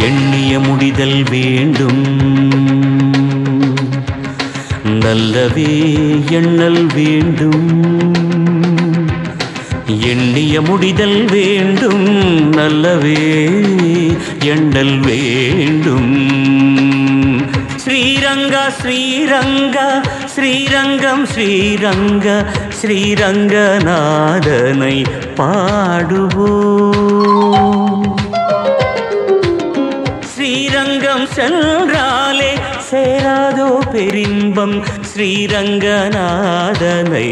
எண்ணிய முடிதல் வேண்டும், நல்லவே எண்ணல் வேண்டும். எண்ணிய முடிதல் வேண்டும், நல்லவே எண்ணல் வேண்டும். ஸ்ரீரங்க ஸ்ரீரங்க ஸ்ரீரங்கம் ஸ்ரீரங்க ஸ்ரீரங்கநாதனை பாடுவோம். ஸ்ரீரங்கம் சென்றாலே சேராதோ பெரின்பம், ஸ்ரீரங்கநாதனை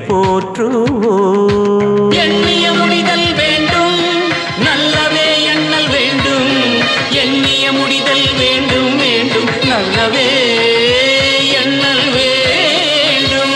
போற்றுவோம். எண்ணிய முடிதல் வேண்டும், நல்லவே எண்ணல் வேண்டும். எண்ணிய முடிதல் வேண்டும் வேண்டும், நல்லவே எண்ணல் வேண்டும்.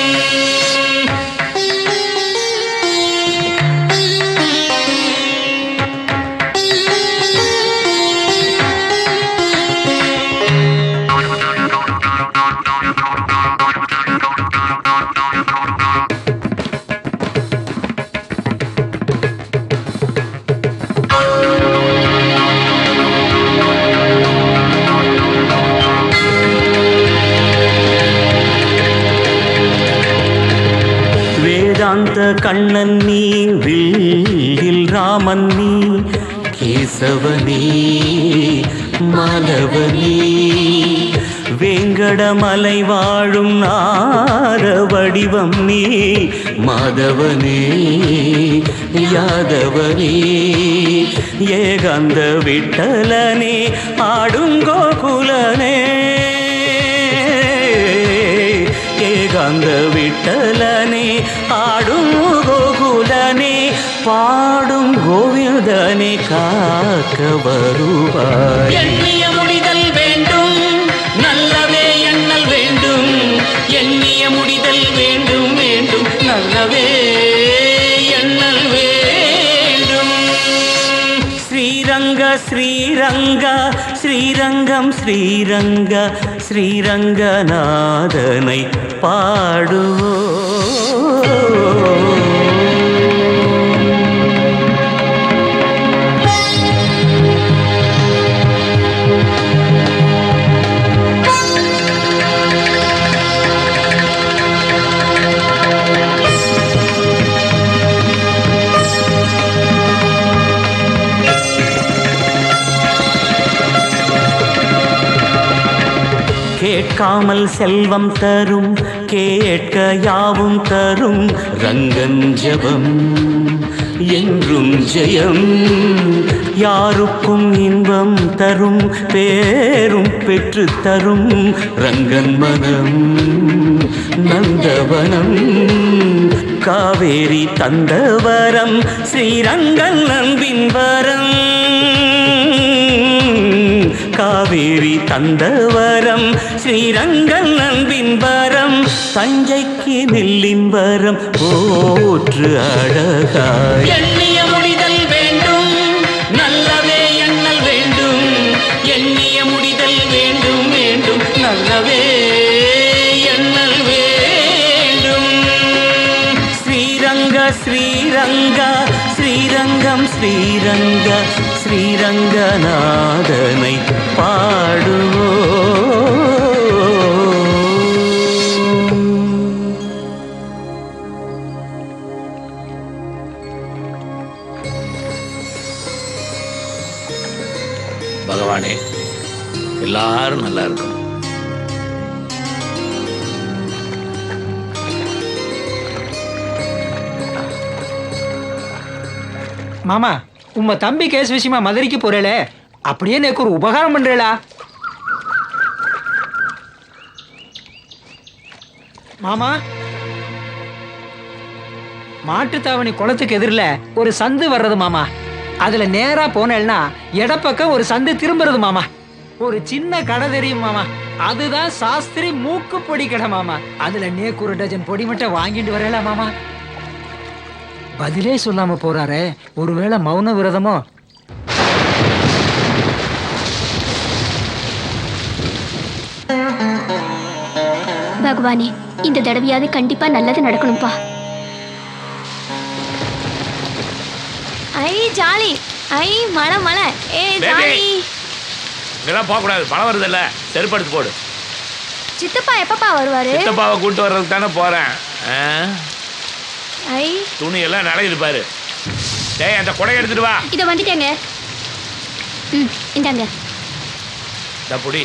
வேதாந்த கண்ணன் நீ, வில்லில் ராமன் நீ, கேசவனே மாதவனே, வேங்கடமலை வாழும் நார வடிவம் நீ, மாதவனே யாதவனே, ஏகாந்த விட்டலனே ஆடும் கோகுலனே, ஏகாந்த விட்டலனே ஆடும் கோகுலனே, பாடும் கோவிந்தனே காக்க வருவாய். எண்ணிய முடிதல் வேண்டும், நல்லவே எண்ணல் வேண்டும். எண்ணிய முடிதல் வேண்டும் வேண்டும், நல்லவே எண்ணல் வேண்டும். ஸ்ரீரங்க ஸ்ரீரங்க ஸ்ரீரங்கம் ஸ்ரீரங்க ஸ்ரீரங்கநாதனை பாடுவோம். கேட்காமல் செல்வம் தரும், கேட்க யாவும் தரும், ரங்கன் ஜெபம் என்றும் ஜெயம். யாருக்கும் இன்பம் தரும், பேரும் பெற்று தரும், ரங்கன் மனம் நந்தவனம். காவேரி தந்தவரம், ஸ்ரீரங்கன் அன்பின் வரம். காவேரி தந்தவரம், ஸ்ரீரங்கன் அன்பின் வரம். தஞ்சைக்கு நெல்லின் வரம் போற்று அழகாய். எண்ணிய முடிதல் வேண்டும், நல்லவே எண்ணல் வேண்டும். எண்ணிய முடிதல் வேண்டும் வேண்டும், நல்லவே எண்ணல் வேண்டும். ஸ்ரீரங்க ஸ்ரீரங்க ஸ்ரீரங்கம் ஸ்ரீரங்க ஸ்ரீரங்கநாதனை பாடுவோம். பகவானே, எல்லாரும் நல்லா இருக்கும். மாமா, உம்ம தம்பி கேஸ் விஷயமா மதுரைக்கு போறேளே, அப்படியே எனக்கு ஒரு உபகாரம் பண்றேளா? மாமா, மாட்டுத்தாவணி குளத்துக்கு எதிரில் ஒரு சந்து வர்றது மாமா. அதுல நேரா போனேன்னா இடப்பக்கம் ஒரு சந்து திரும்புறது மாமா. ஒரு சின்ன கடை தெரியும் மாமா, அதுதான் சாஸ்திரி மூக்கு பொடி கடை மாமா. அதுல நேக்கு ஒரு டஜன் பொடி மட்டும் வாங்கிட்டு வரல மாமா. பதிலே சொல்லாம போறாரே, ஒருவேளை மௌன விரதமோ? பகவானே, இந்த தடவையாவது கண்டிப்பா நல்லது நடக்கணும்பா. ஐ ஜாலி, ஐ மழை மழை, ஏ ஜாலி. இங்கெல்லாம் போகக்கூடாது, மழை வருதுல்ல, செருப்படுத்து போடு. சித்தப்பா எப்பப்பா வருவாரு? சித்தப்பாவை கூப்பிட்டு வர்றதுக்கு தானே போகிறேன். ஐ, துணி எல்லாம் நடையுது பாரு. டேய், அந்த கொடையை எடுத்துட்டு வா. இதை வந்துட்டேங்க. ம், இந்தாங்க. புடி.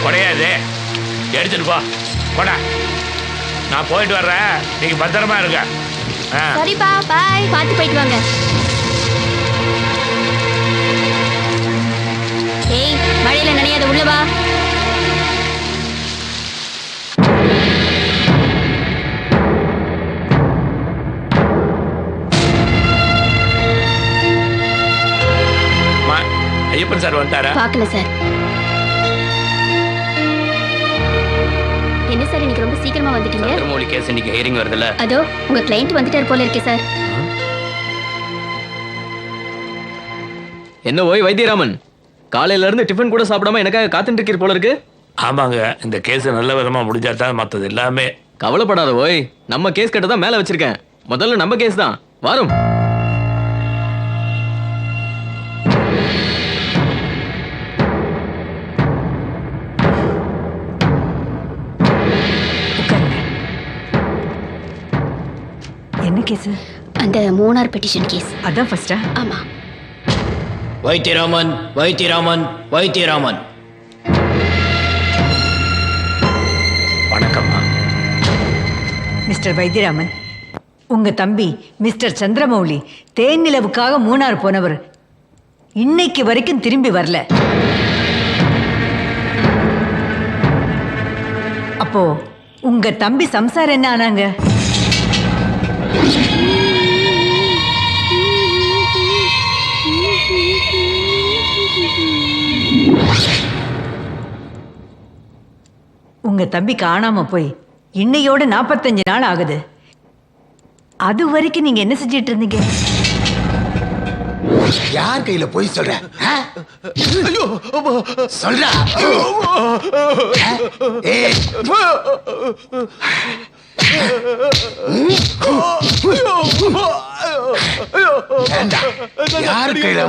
கொடையாது, எடுத்துட்டு போ. கொடா, நான் போயிட்டு வர்றேன், நீங்க பத்திரமா இருக்க. சரிப்பா, பாய். பார்த்து போயிட்டு வாங்க. ஏய், மழையில நனையாத, உள்ள வா. ஐயப்பன் சார் வந்துட்டாரா? பார்க்கல சார். என்ன சார் இன்னைக்கு ரொம்ப சீக்கிரமா வந்துட்டீங்க? சந்திரமௌலி கேஸ் இன்னைக்கு ஹியரிங் வருதுல்ல? அதோ உங்க கிளையண்ட் வந்துட்டார் போல இருக்கே சார். என்ன ஓய் வைத்தியராமன், காலையில இருந்து டிஃபன் கூட சாப்பிடாம எனக்காக காத்துட்டு இருக்கீர் போல இருக்கு. ஆமாங்க, இந்த கேஸ் நல்ல விதமா முடிஞ்சா தான் மற்றது எல்லாமே. கவலைப்படாத ஓய், நம்ம கேஸ் கட்ட தான் மேல வச்சிருக்கேன். முதல்ல நம்ம கேஸ் தான் வரும். என்ன கேஸ்? அந்த மூணார் பெட்டிஷன் கேஸ். அதான் ஃபர்ஸ்டா? ஆமா. வைத்தியராமன், வைத்தியராமன், வைத்தியராமன். வணக்கம்மா. மிஸ்டர் வைத்தியராமன், உங்க தம்பி மிஸ்டர் சந்திரமௌலி தேனிலவுக்காக மூணார் போனவர் இன்னைக்கு வரைக்கும் திரும்பி வரல. அப்போ உங்க தம்பி சம்சார் என்ன ஆனாங்க? உங்க தம்பி காணாம போய் இன்னையோட 45 நாள் ஆகுது. அது வரைக்கும் நீங்க என்ன செஞ்சிட்டு இருந்தீங்க? யார் கையில போய் சொல்ற? சொல்றா. யார் கையில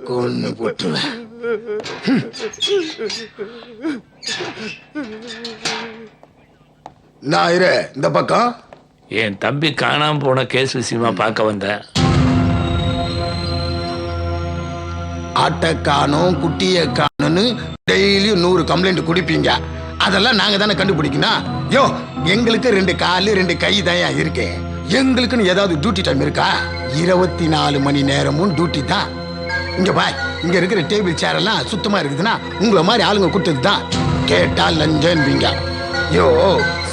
கொன்னு போட்டுவேன். நான் இரு இந்த பக்கம். என் தம்பி காணாம போன கேஸ் விஷயமா பார்க்க வந்தேன். ஆட்டை காணும், குட்டியை காணும்னு டெய்லியும் 100 கம்ப்ளைண்ட் குடிப்பீங்க. அதெல்லாம் நாங்க தானே கண்டுபிடிக்கணும். யோ, எங்களுக்கு 2 காலு 2 கை தான் இருக்கு. எங்களுக்குன்னு ஏதாவது டியூட்டி டைம் இருக்கா? 24 மணி நேரமும் டியூட்டி தான். இங்க பாய், இங்க இருக்கிற டேபிள் சேர் எல்லாம் சுத்தமா இருக்குதுன்னா உங்களை மாதிரி ஆளுங்க கூட்டது தான். கேட்டா லஞ்சன்பீங்க. யோ,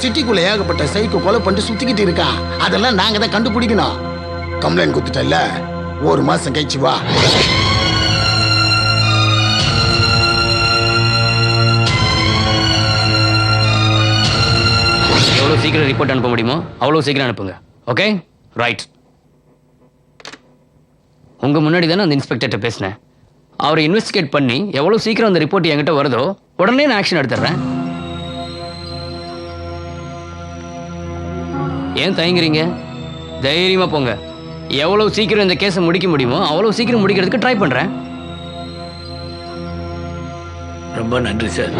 சிட்டிக்குள்ள ஏகப்பட்ட சைக்கோ கொலை பண்ணிட்டு சுத்திக்கிட்டு இருக்கான். அதெல்லாம் நாங்க தான் கண்டுபிடிக்கணும். கம்ப்ளைண்ட் கொடுத்துட்டல, 1 மாசம் கழிச்சு வா. எவ்வளவு சீக்கிரம் ரிப்போர்ட் அனுப்ப முடியுமோ அவ்வளவு சீக்கிரம் அனுப்புங்க. Okay, right. உங்க முன்னாடி தானே அந்த இன்ஸ்பெக்டர்கிட்ட பேசினேன். அவரை இன்வெஸ்டிகேட் பண்ணி எவ்வளவு சீக்கிரம் அந்த ரிப்போர்ட் என்கிட்ட வருதோ உடனே நான் ஆக்ஷன் எடுத்துறேன். ஏன் தயங்குறீங்க? தைரியமா போங்க. எவ்வளவு சீக்கிரம் இந்த கேஸை முடிக்க முடியுமோ அவ்வளவு சீக்கிரம் முடிக்கிறதுக்கு ட்ரை பண்றேன். ரொம்ப நன்றி சார்.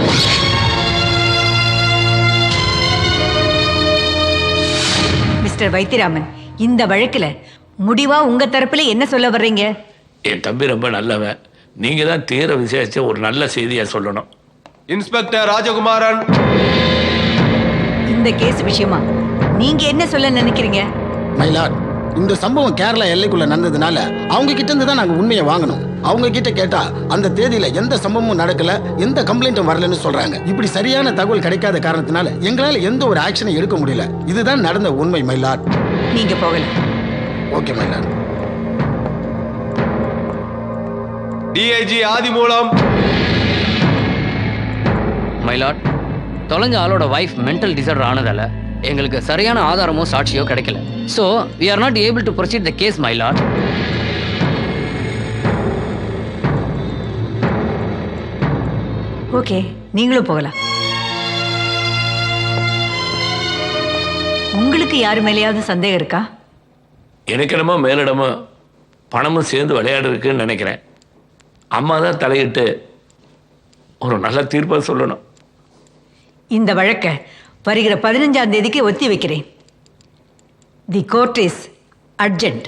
மிஸ்டர் வைத்தியராமன், இந்த வழக்குல முடிவா உங்க தரப்புல என்ன சொல்ல வர்றீங்க? என் தம்பி ரொம்ப நல்லவன். நீங்க தான் தீர விசாரிச்சு ஒரு நல்ல செய்தியா சொல்லணும். இன்ஸ்பெக்டர் ராஜகுமாரன், இந்த கேஸ் விஷயமா நீங்க என்ன சொல்ல நினைக்கிறீங்க? மைலாட், இந்த சம்பவம் கேரளா எல்லைக்குள்ள நடந்ததுனால அவங்க கிட்ட இருந்து தான் நாங்க உண்மையை வாங்கணும். அவங்க கிட்ட கேட்டா அந்த தேதியில எந்த சம்பவமும் நடக்கல, எந்த கம்ப்ளைண்ட்டும் வரலன்னு சொல்றாங்க. இப்படி சரியான தகவல் கிடைக்காத காரணத்தினால எங்களால எந்த ஒரு ஆக்ஷனை எடுக்க முடியல. இதுதான் நடந்த உண்மை மைலாட். நீங்க போகலாம். Okay my lord. DIG Adimoolam. My lord, தொலைஞ்ச ஆளோட வைஃப் மென்டல் டிசார்டர் ஆனதால எங்களுக்கு சரியான ஆதாரமோ சாட்சியோ கிடைக்கல. So we are not able to proceed the case, my lord. Okay, நீங்களும் போகலாம். உங்களுக்கு யாரு மேலேயாவது சந்தேகம் இருக்கா? எனக்கு என்னமோ மேலிடமோ பணமும் சேர்ந்து விளையாடுறதுக்குன்னு நினைக்கிறேன். அம்மா தான் தலையிட்டு ஒரு நல்ல தீர்ப்பாக சொல்லணும். இந்த வழக்கை வருகிற 15ஆம் தேதிக்கு ஒத்தி வைக்கிறேன். The court is urgent.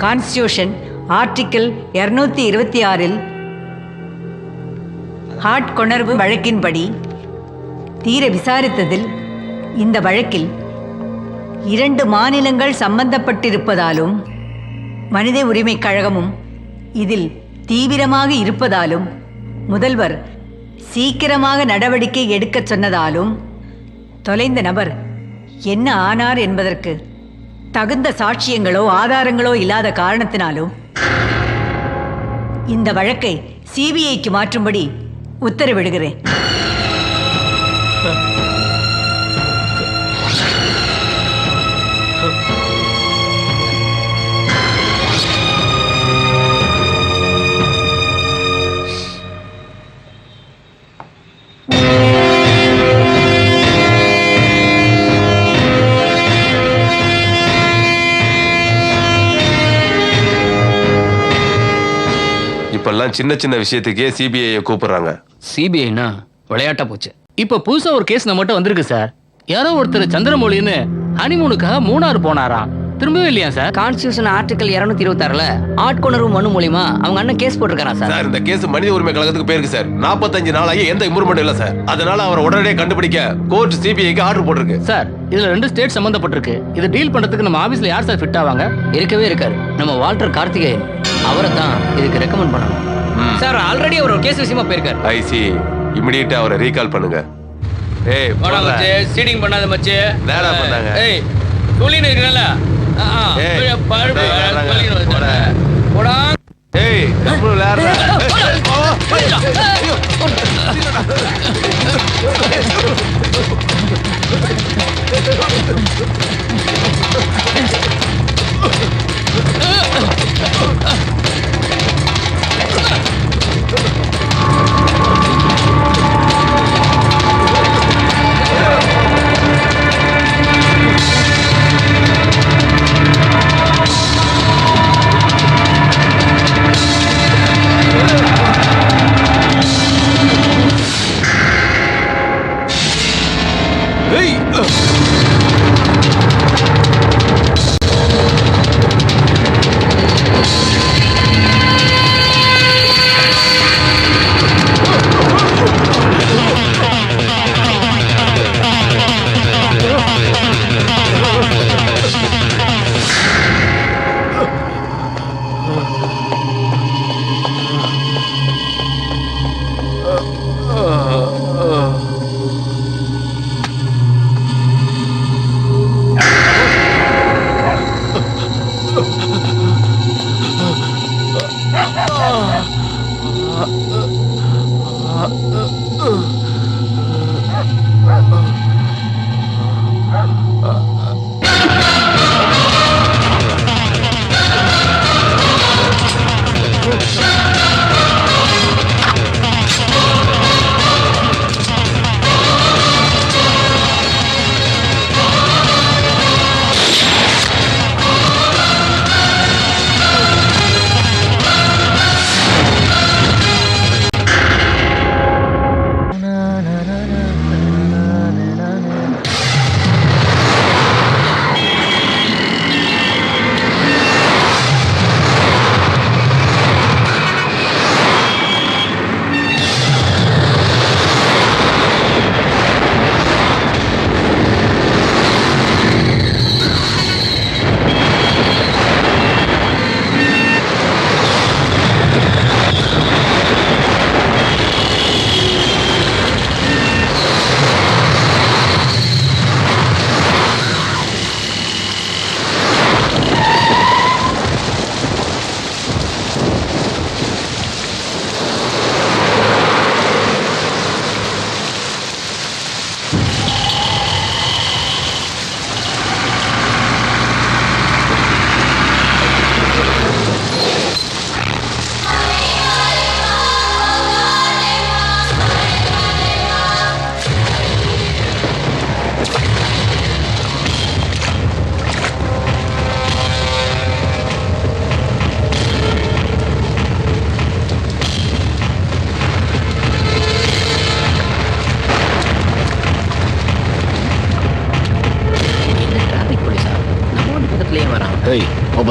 Constitution article 226 ஹார்ட் கொணர்வு வழக்கின்படி தீர விசாரித்ததில் இந்த வழக்கில் 2 மாநிலங்கள் சம்பந்தப்பட்டிருப்பதாலும் மனித உரிமை கழகமும் இதில் தீவிரமாக இருப்பதாலும் முதல்வர் சீக்கிரமாக நடவடிக்கை எடுக்கச் சொன்னதாலும் தொலைந்த நபர் என்ன ஆனார் என்பதற்கு தகுந்த சாட்சியங்களோ ஆதாரங்களோ இல்லாத காரணத்தினாலும் இந்த வழக்கை சிபிஐக்கு மாற்றும்படி உத்தரவிடுகிறேன். இப்பெல்லாம் சின்ன சின்ன விஷயத்துக்கே சிபிஐ கூப்பிடுறாங்க. சிபிஐனா விளையாட்டா போச்சு. இப்போ புதுசா ஒரு கேஸ் நம்மகிட்ட வந்திருக்கு சார். யாரோ ஒருத்தர் சந்திரமௌலின்னு ஹனிமூனுக்காக மூணாறு போனாராம், திரும்பவே இல்லையா சார்? கான்ஸ்டியூஷன் ஆர்டிகல் 226ல ஆட்கொணர்வு மனு மூலியமா அவங்க அண்ணன் கேஸ் போட்டிருக்காரா சார்? சார், இந்த கேஸ் மனித உரிமை கழகத்துக்கு போயிருக்கு சார். 45 நாளாகி எந்த இம்ப்ரூவ்மெண்ட் இல்ல சார். அதனால அவரை உடனடியாக கண்டுபிடிக்க கோர்ட் சிபிஐக்கு ஆர்டர் போட்டிருக்கு. சார், இதுல 2 ஸ்டேட் சம்பந்தப்பட்டிருக்கு. இதை டீல் பண்றதுக்கு நம்ம ஆபீஸ்ல யார் சார் ஃபிட் ஆவாங்க? இருக்கவே இருக்காரு. நம்ம வால்டர் கார்த்திகேயன், அவரை தான் இதுக்கு ரெக்கமெண்ட் பண்ணணும். சார், ஆல்ரெடி அவர் ஒரு கேஸ் விஷயமா போயிருக்காரு. ஐசி, இமிடியேட்டா அவரை ரீகால் பண்ணுங்க. ஏய், வாடா மச்சி, சீடிங் பண்ணாத மச்சி. நேரா பண்ணாங்க. ஏய், சொல்லின்னு இருக்கறல. ஏய், போடா. போடா. ஏய், நம்ம விளையாடுற.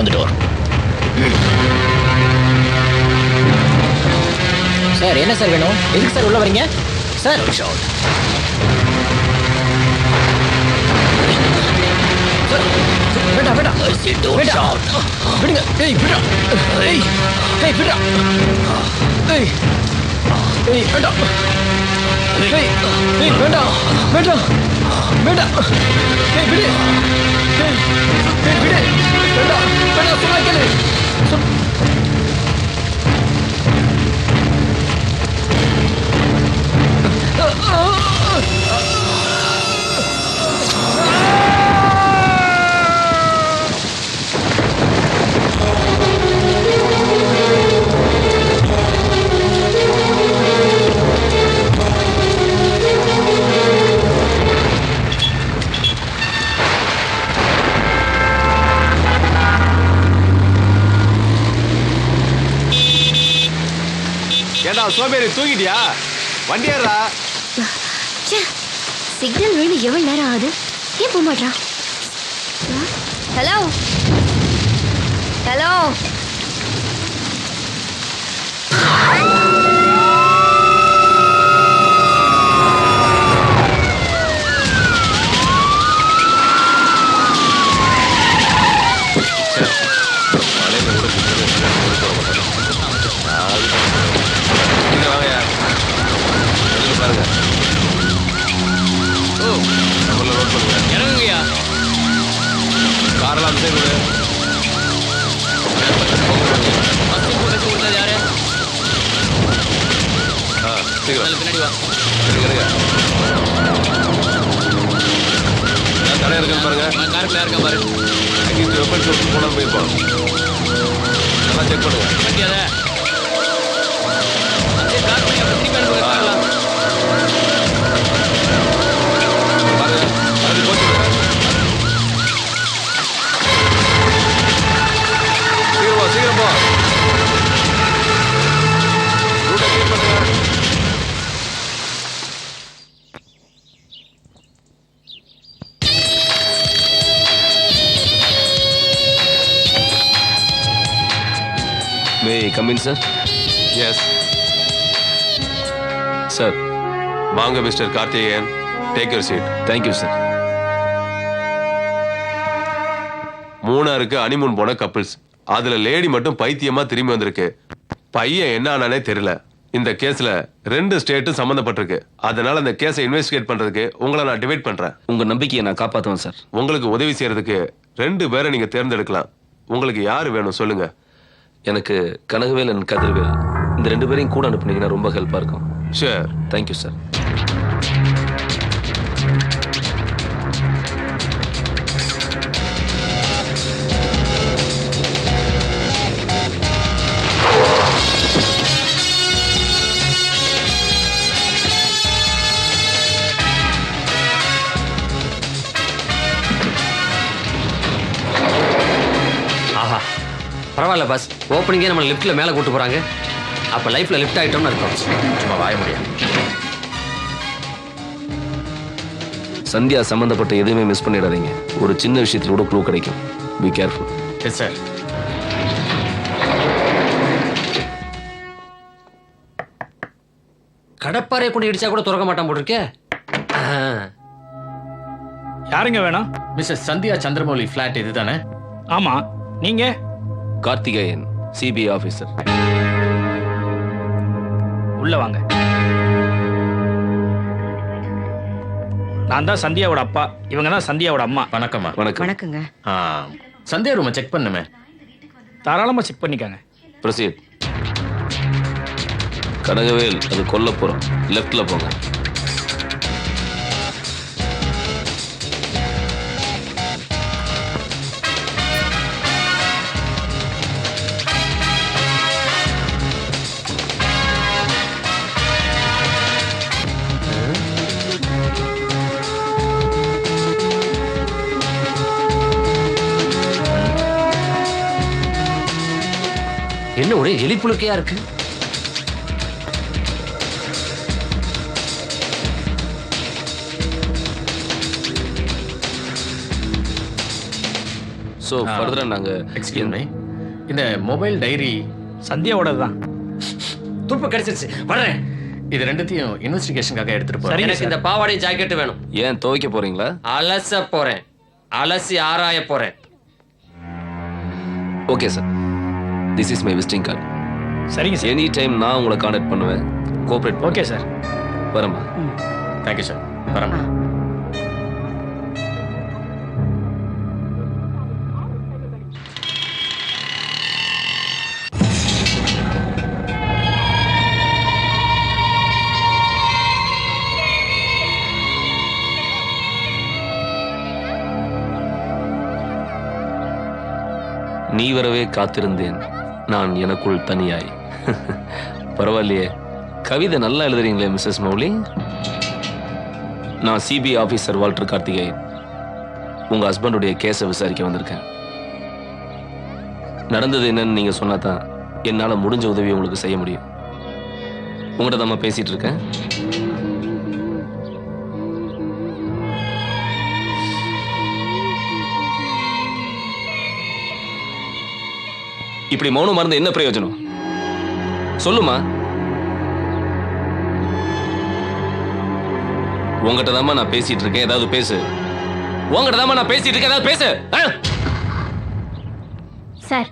on the door. சார் என்ன சார் வேணும்? எதுக்கு சார் உள்ள வரீங்க? சார் வேண்டாம் வேண்டாம் வேண்டாம் விடுங்க. ஏய் விடா. ஏய் ஏய் விடா. ஏய் ஏய் வேண்டாம். ஏய் ஏய் வேண்டாம் வேண்டாம் வேண்டாம். ஏய் விடு. ஏய் ஏய் விடு. வேண்டாம் வேண்டாம் சொன்னா கேளு. ஏண்டா சோம்பேறி தூங்கிட்டியா? வண்டியாரா? சிக்னல் விழுந்து எவ்வளவு நேரம் ஆகுது? ஏன் போக மாட்டான்? ஹலோ ஹலோ பாருங்க. ஓ நம்மள நோட் பண்ணுங்க. இறங்குங்கய்யா. காரெல்லாம் சேர்ந்து யாரு? சீக்கிரம் பின்னாடி வா. இருங்க. தடையா இருக்குன்னு பாருங்க. காருக்குள்ள இருக்க பாரு. அங்கே வெப்பன் ஷோப் போனால் போயிருப்போம். நல்லா செக் பண்ணுங்க. பட்டியாத அந்த கார் பண்ணி அப்படி திருப்பி அனுப்புங்க. கார்லாம் பாருங்க அது போச்சுங்க. சீக்கிரம் போ. ரூட்டை கிளியர் பண்ணுங்க. May come in sir. Yes sir. வாங்க mister Karthikeyan, take your seat. Thank you sir. மூணாருக்கு ஹனிமூன் போன கப்பிள்ஸ், அதுல லேடி மட்டும் பைத்தியமா திரும்பி வந்திருக்கு. பையன் என்ன ஆனானே தெரியல. இந்த கேஸ்ல 2 ஸ்டேட்டும் சம்பந்தப்பட்டிருக்கு. அதனால இந்த கேஸை இன்வெஸ்டிகேட் பண்றதுக்கு உங்களை நான் டிவைட் பண்றேன். உங்க நம்பிக்கையை நான் காப்பாற்றுவேன் சார். உங்களுக்கு உதவி செய்யறதுக்கு 2 பேரை நீங்க தேர்ந்தெடுக்கலாம். உங்களுக்கு யாரு வேணும் சொல்லுங்க. எனக்கு கனகவேல் அண்ட் கதிர்வேல், இந்த 2 பேரையும் கூட அனுப்புனீங்கன்னா ரொம்ப ஹெல்ப்பா இருக்கும். ஷூர். Thank you sir. ஆஹா பரவாயில்ல பாஸ். ஓப்பனிங்கே நம்ம லிஃப்ட்ல மேலே கூட்டு போறாங்க. அப்ப லைஃப்ல லிஃப்ட் ஆயிட்டோம்னு அர்த்தம். சும்மா வாய முடியும். சந்தியா சம்பந்தப்பட்ட எதுவுமே மிஸ் பண்ணிடாதீங்க. ஒரு சின்ன விஷயத்துல கூட க்ளூ கிடைக்கும். Be careful. Yes sir. கடப்பாறையை கொண்டு இடிச்சா கூட திறக்க மாட்டான் போட்டிருக்கே. யாருங்க வேணும்? மிஸ்டர் சந்தியா சந்திரமௌலி ஃபிளாட் இதுதானே? ஆமா, நீங்க? Karthikeyan, CBI officer. உள்ள வாங்க. நான் தான் சந்தியாவோட அப்பா, இவங்க தான் சந்தியாவோட அம்மா. வணக்கம்மா. வணக்கம். வணக்கங்க. சந்தியா ரூமை செக் பண்ணுமே. தாராளமா செக் பண்ணிக்கங்க. ப்ரொசீட். கனகவேல், அது கொல்லப்புறம். லெஃப்ட்ல போங்க. என்ன ஒரே எலிப்புழுக்கையா இருக்கு. ஸோ ஃபர்தரா நாங்க எக்ஸ்கியூஸ் மீ, இந்த மொபைல் டைரி சந்தியாவோட தான். துப்பு கிடைச்சிருச்சு, வர்றேன். இது ரெண்டுத்தையும் இன்வெஸ்டிகேஷனுக்காக எடுத்துட்டு போறேன். எனக்கு இந்த பாவாடை ஜாக்கெட் வேணும். ஏன் துவைக்க போறீங்களா? அலச போறேன், அலசி ஆராய போறேன். Okay sir, this is my visiting card. சரிங்க சார். எனி டைம் நான் உங்களை கான்டாக்ட் பண்ணுவேன். கோஆப்ரேட். Okay sir. வரமா? தேங்க்யூ சார், வரேன். நீ வரவே காத்திருந்தேன் நான் எனக்குள் தனியாய். பரவாயில்லையே, கவிதை நல்லா எழுதுறீங்களே மிஸ்ஸஸ் மௌலி. நான் சிபிஐ ஆபீசர் வால்டர் கார்த்திகேயன். உங்க ஹஸ்பண்டுடைய கேஸை விசாரிக்க வந்திருக்கேன். நடந்தது என்னன்னு நீங்க சொன்னாதான் என்னால முடிஞ்ச உதவி உங்களுக்கு செய்ய முடியும். உங்கள்கிட்ட தான் பேசிட்டு இருக்கேன். இப்படி மௌனம் மறந்து என்ன பிரயோஜனம்? சொல்லுமா. உங்ககிட்ட தான் நான் பேசிட்டு இருக்கேன், ஏதாவது பேசு. உங்ககிட்ட தான் நான் பேசிட்டு இருக்கேன், ஏதாவது பேசு. சார்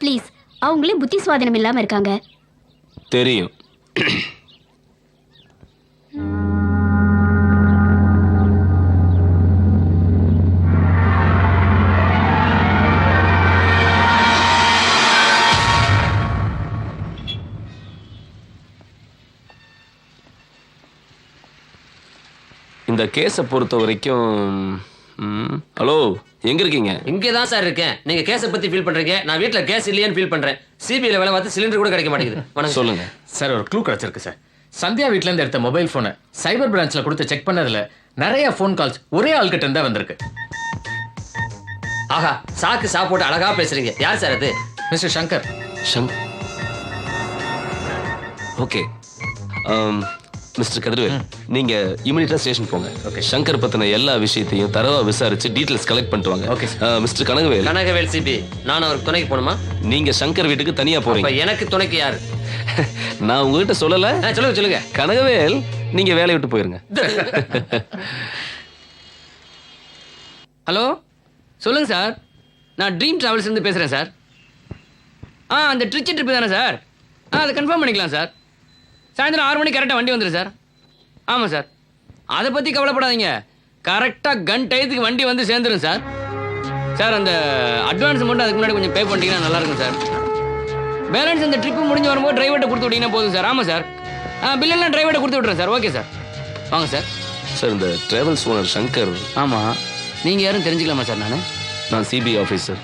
ப்ளீஸ், அவங்களே புத்தி சுவாதீனம் இல்லாம இருக்காங்க. தெரியும். இந்த கேஸை பொறுத்த வரைக்கும் ஹலோ, எங்க இருக்கீங்க? இங்கே தான் சார் இருக்கேன். நீங்க கேஸை பத்தி ஃபீல் பண்றீங்க, நான் வீட்ல கேஸ் இல்லையான்னு ஃபீல் பண்றேன். சிபிஐல வேலை பார்த்து சிலிண்டர் கூட கிடைக்க மாட்டேங்குது. வணக்கம். சொல்லுங்க சார், ஒரு க்ளூ கிடைச்சிருக்கு சார். சந்தியா வீட்ல இருந்து எடுத்த மொபைல் போனை சைபர் பிரான்ச்ல கொடுத்து செக் பண்ணதுல நிறைய ஃபோன் கால்ஸ் ஒரே ஆள்கிட்ட இருந்தா வந்திருக்கு. ஆஹா, சாக்கு சாப்பிட்டு அழகா பேசுறீங்க. யார் சார் அது? Mister Shankar. Okay mister Kathirvel, நீங்க இமிடியேட்டா ஸ்டேஷன் போங்க. ஓகே. சங்கர் பத்தின எல்லா விஷயத்தையும் தரவா விசாரிச்சு டீடைல்ஸ் கலெக்ட் பண்ணிட்டு வாங்க. ஓகே. மிஸ்டர் கனகவேல் சிபி, நான் அவருக்கு துணைக்கு போகணுமா? நீங்க சங்கர் வீட்டுக்கு தனியா போறீங்க. எனக்கு துணைக்கு யாரு? நான் உங்ககிட்ட சொல்லல. சொல்லுங்க. கனகவேல், நீங்க வேலையை விட்டு போயிருங்க. ஹலோ, சொல்லுங்க சார். நான் ட்ரீம் டிராவல்ஸ் இருந்து பேசுறேன் சார். அந்த ட்ரிச்சி ட்ரிப் தானே சார்? அதை கன்ஃபார்ம் பண்ணிக்கலாம் சார். சாயந்தரம் 6 மணிக்கு கரெக்டாக வண்டி வந்துடும் சார். ஆமாம் சார், அதை பற்றி கவலைப்படாதீங்க. கரெக்டாக கன் டயத்துக்கு வண்டி வந்து சேர்ந்துடும் சார். சார், அந்த அட்வான்ஸ் மட்டும் அதுக்கு முன்னாடி கொஞ்சம் பே பண்ணிட்டீங்கன்னா நல்லாயிருக்கும் சார். பேலன்ஸ் இந்த ட்ரிப்பு முடிஞ்சு வரும்போது டிரைவர்கிட்ட கொடுத்து விட்டீங்கன்னா போதும் சார். ஆமாம் சார், பில்லெல்லாம் டிரைவர்கிட்ட கொடுத்து விட்றேன் சார். ஓகே சார், வாங்க சார். சார், இந்த டிராவல்ஸ் ஓனர் சங்கர். ஆமாம், நீங்கள் யாரும் தெரிஞ்சுக்கலாமா சார்? நான் சிபிஐ ஆஃபீஸர்.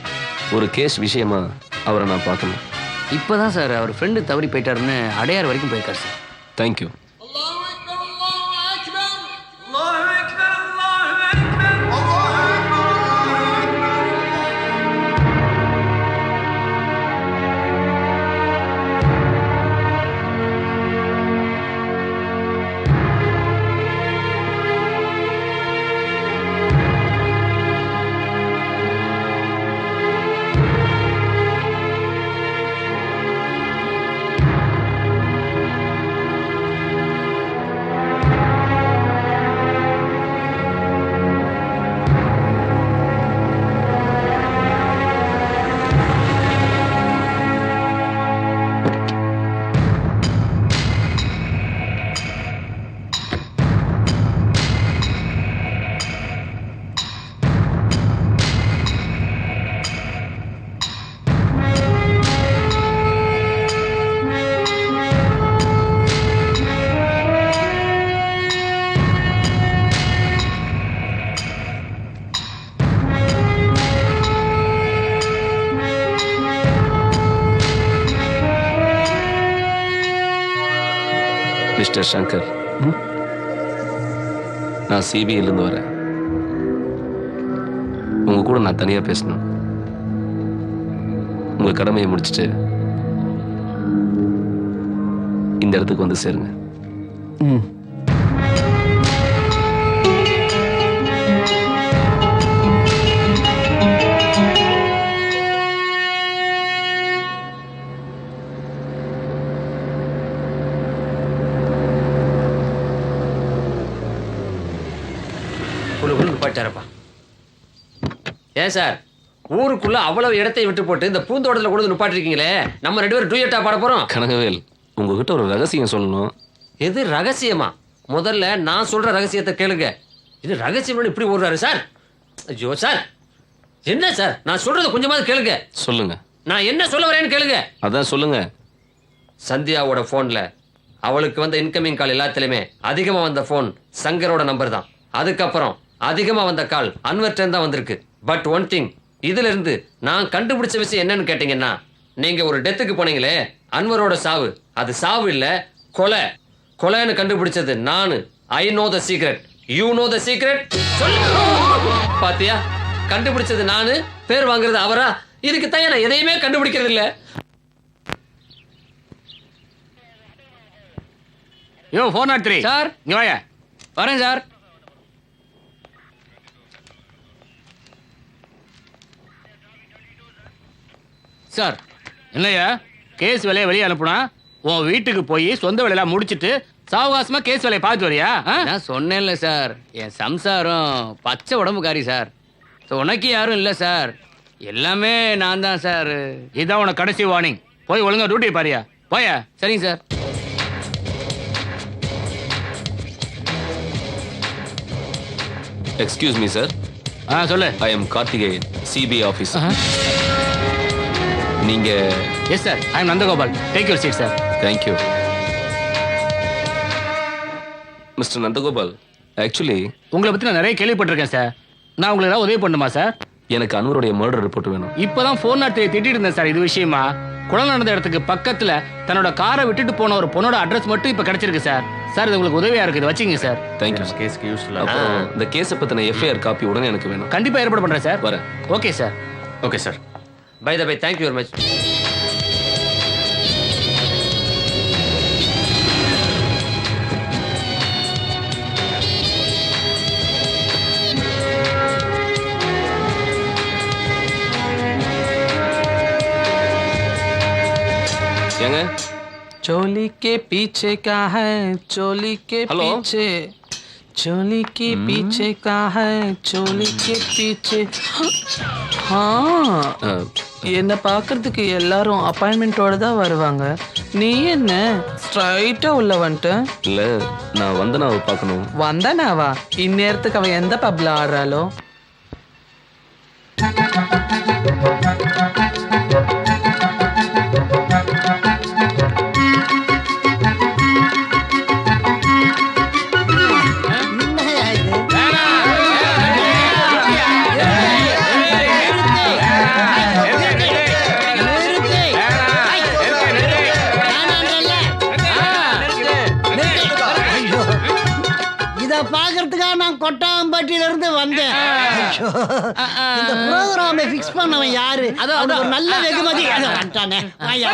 ஒரு கேஸ் விஷயமா அவரை நான் பார்க்கணும். இப்போ தான் சார் அவர் ஃப்ரெண்டு தவறி போயிட்டாருன்னு அடையார் வரைக்கும் போயிருக்காரு சார். தேங்க்யூ. மிஸ்டர் சங்கர், நான் சிபிஐலேருந்து வரேன். உங்க கூட நான் தனியா பேசணும். உங்க கடமையை முடிச்சுட்டு இந்த இடத்துக்கு வந்து சேருங்க. போயிட்டாரப்பா. ஏன் சார் ஊருக்குள்ள அவ்வளவு இடத்தை விட்டு போட்டு இந்த பூந்தோட்டத்தில் கொண்டு நிப்பாட்டிருக்கீங்களே, நம்ம 2 பேரும் டூயட்டா பாட போறோம். கனகவேல், உங்ககிட்ட ஒரு ரகசியம் சொல்லணும். எது ரகசியமா? முதல்ல நான் சொல்ற ரகசியத்தை கேளுங்க. இது ரகசியம் இப்படி ஓடுறாரு சார். ஐயோ சார், என்ன சார் நான் சொல்றத கொஞ்சமாவது கேளுங்க. சொல்லுங்க. நான் என்ன சொல்ல வரேன்னு கேளுங்க. அதான் சொல்லுங்க. சந்தியாவோட போன்ல அவளுக்கு வந்த இன்கமிங் கால் எல்லாத்துலயுமே அதிகமா வந்த போன் சங்கரோட நம்பர் தான். அதுக்கப்புறம் அதிகமா வந்த கால் அன்வர்டன் தான் வந்திருக்கு. பட் ஒன் திங், இதுல இருந்து நான் கண்டுபிடிச்ச விஷயம் என்னன்னு கேட்டீங்கன்னா, நீங்க ஒரு டெத்துக்கு போனீங்களே, அன்வரோட சாவு, அது சாவு இல்ல கொலை. கொலைன்னு கண்டுபிடிச்சது நானு. I know the secret, you know the secret. பாத்தியா, கண்டுபிடிச்சது நானு, பேர் வாங்குறது அவரா? இதுக்கு தான் நான் எதையுமே கண்டுபிடிக்கிறது இல்ல. யோ 403 சார் இங்க வாயா. வரேன் சார். சார் என்னையா கேஸ் வேலையை வெளியே அனுப்புனா உன் வீட்டுக்கு போய் சொந்த வேலையெல்லாம் முடிச்சிட்டு சாவகாசமா கேஸ் வேலையை பார்த்து வரியா? நான் சொன்னேன்ல சார், என் சம்சாரம் பச்சை உடம்புக்காரி சார். உனக்கு யாரும் இல்லை சார், எல்லாமே நான் தான் சார். இதான் உனக்கு கடைசி வார்னிங். போய் ஒழுங்கா டியூட்டி பாரியா. போயா. சரிங்க சார். Excuse me sir. சொல்லு. I am Karthikeyan, CBI officer. நீங்க? Yes sir, I am Nandagopal. Take your seat sir. Thank you. Mister Nandagopal, actually உங்களை பத்தி நான் நிறைய கேள்விப்பட்டிருக்கேன் சார். நான் உங்களுக்கு ஏதாவது உதவி பண்ணுமா சார்? எனக்கு அன்வருடைய மர்டர் ரிப்போர்ட் வேணும். இப்பதான் 403 திட்டிட்டு இருந்தேன் சார் இது விஷயமா. கொலை நடந்த இடத்துக்கு பக்கத்துல தன்னோட காரை விட்டுட்டு போன ஒரு பொண்ணோட அட்ரஸ் மட்டும் இப்ப கிடைச்சிருக்கு சார். சார் இது உங்களுக்கு உதவியா இருக்கு, இது வச்சுங்க சார். தேங்க்யூ. கேஸ்க்கு யூஸ்ஃபுல்லா. அப்புறம் இந்த கேஸை பத்தின எஃப்ஐஆர் காப்பி உடனே எனக்கு வேணும். கண்டிப்பா ஏற்பாடு பண்றேன் சார். வரேன். Okay sir. Okay sir. By the by, thank you very much. ஏங்க? चोली के पीछे का है, चोली के Hello? पीछे, चोली के पीछे का है, चोली के पीछे. என்னை பார்க்கறதுக்கு எல்லாரும் அப்பாயின்மெண்ட்டோட தான் வருவாங்க. நீ என்ன ஸ்ட்ரைட்டா உள்ள வந்துட்ட? இல்ல, நான் வந்தனாவை பார்க்கணும். வந்தனாவா? இந்நேரத்துக்கு அவ எந்த பப்ல ஆடுறாளோ? பாக்குறதுக்காக நான் கொட்டாம்பட்டியில இருந்து வந்தேன். இந்த ப்ரோகிராமை ஃபிக்ஸ் பண்ணவன் யாரு? அது ஒரு நல்ல வெகுமதி. அத வந்துட்டானே. வாயா.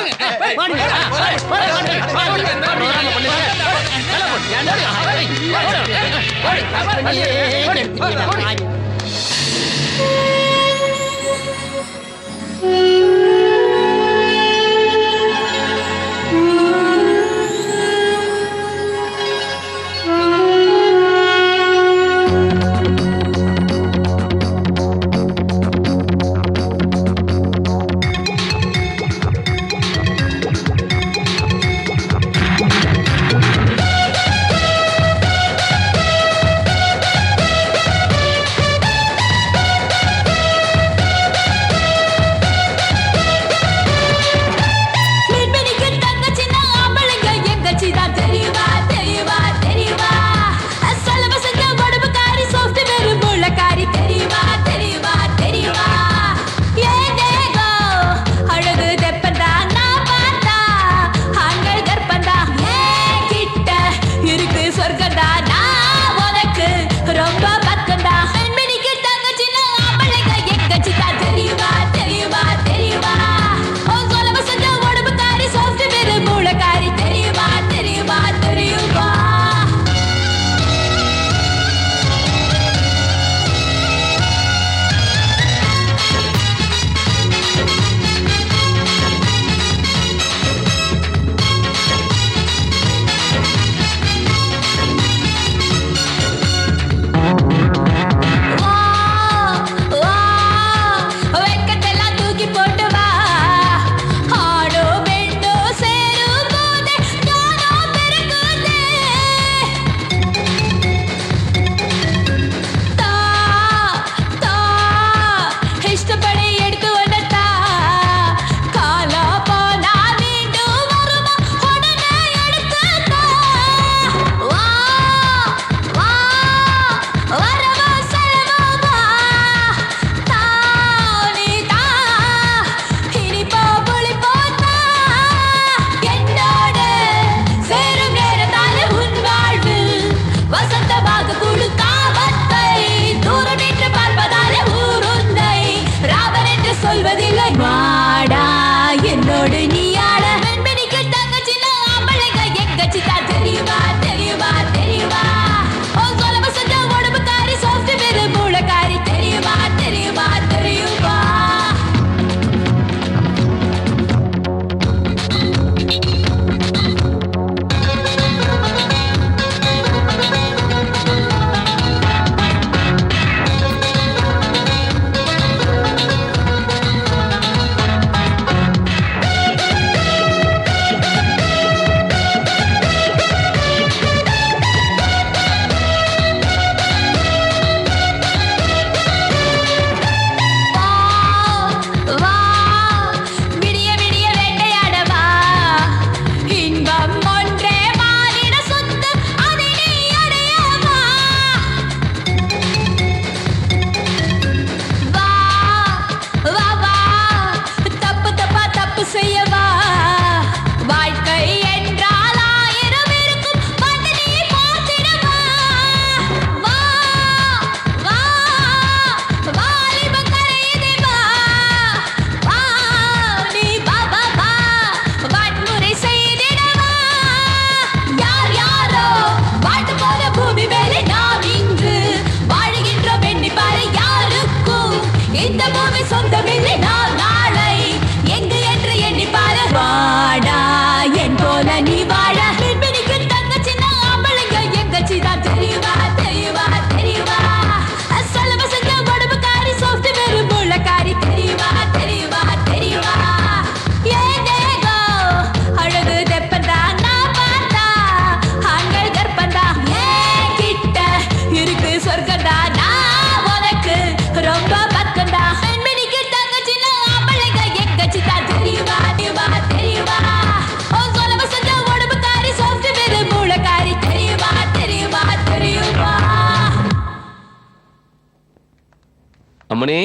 அம்மணி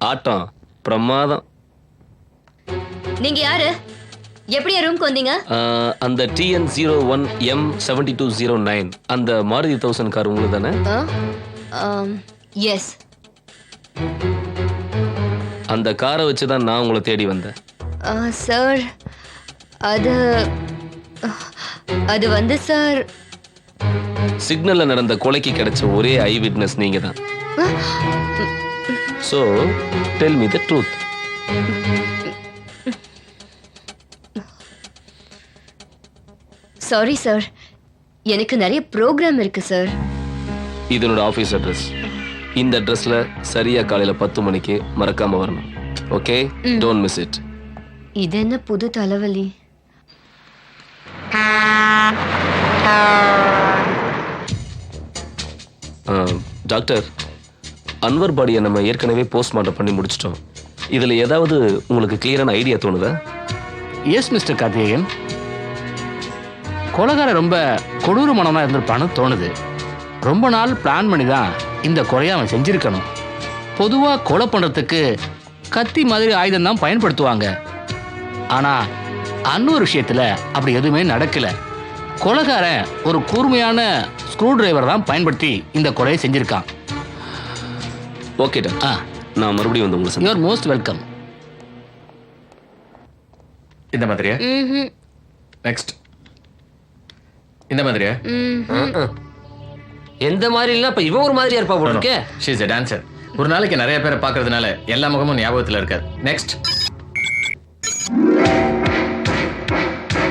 ஆட்டம் பிரமாதம். நீங்க யாரு? எப்படி ரூம்க்கு வந்தீங்க? அந்த TN01M7209 அந்த மாருதி 1000 கார் உங்களுக்கு தானே? எஸ். அந்த காரை வச்சு தான் நான் உங்களை தேடி வந்தேன். சார் அது வந்து சார், சிக்னல்ல நடந்த கொலைக்கு கிடைச்ச ஒரே ஐ விட்னஸ் நீங்க தான். So tell me the truth. Sorry sir, எனக்கு நிறைய ப்ரோக்ராம் இருக்கு சார். இது என்னோட ஆஃபீஸ் அட்ரஸ். இந்த அட்ரஸ்ல சரியா காலையில 10 மணிக்கு மறக்காம வரணும். Okay, don't miss it. இது என்ன புது தலைவலி? டாக்டர், அன்வர் பாடியை நம்ம ஏற்கனவே போஸ்ட்மார்ட்டம் பண்ணி முடிச்சிட்டோம். இதுல ஏதாவது உங்களுக்கு கிளியரான ஐடியா தோணுதா? எஸ் மிஸ்டர் கார்த்திகேயன், கொலைகாரன் ரொம்ப கொடூரமானவனா இருந்திருப்பான்னு தோணுது. ரொம்ப நாள் பிளான் பண்ணி தான் இந்த கொலையை அவன் செஞ்சிருக்கணும். பொதுவாக கொலை பண்ணுறதுக்கு கத்தி மாதிரி ஆயுதம் தான் பயன்படுத்துவாங்க. ஆனால் அன்னொரு விஷயத்தில் அப்படி எதுவுமே நடக்கலை. கொலைகாரன் ஒரு கூர்மையான ஸ்க்ரூ டிரைவர் தான் பயன்படுத்தி இந்த கொலையை செஞ்சிருக்கான். ஓகே டாக்டர், நான் மறுபடியும் வந்து உங்களுக்கு யூ ஆர் மோஸ்ட் வெல்கம். இந்த மாதிரியா? நெக்ஸ்ட் இந்த மாதிரியா? எந்த மாதிரி இல்ல, இப்ப இவ ஒரு மாதிரியா இருப்பா போல இருக்கே. She is a dancer. ஒரு நாளைக்கு நிறைய பேரை பார்க்கறதுனால எல்லா முகமும் ஞாபகத்துல இருக்காது. நெக்ஸ்ட்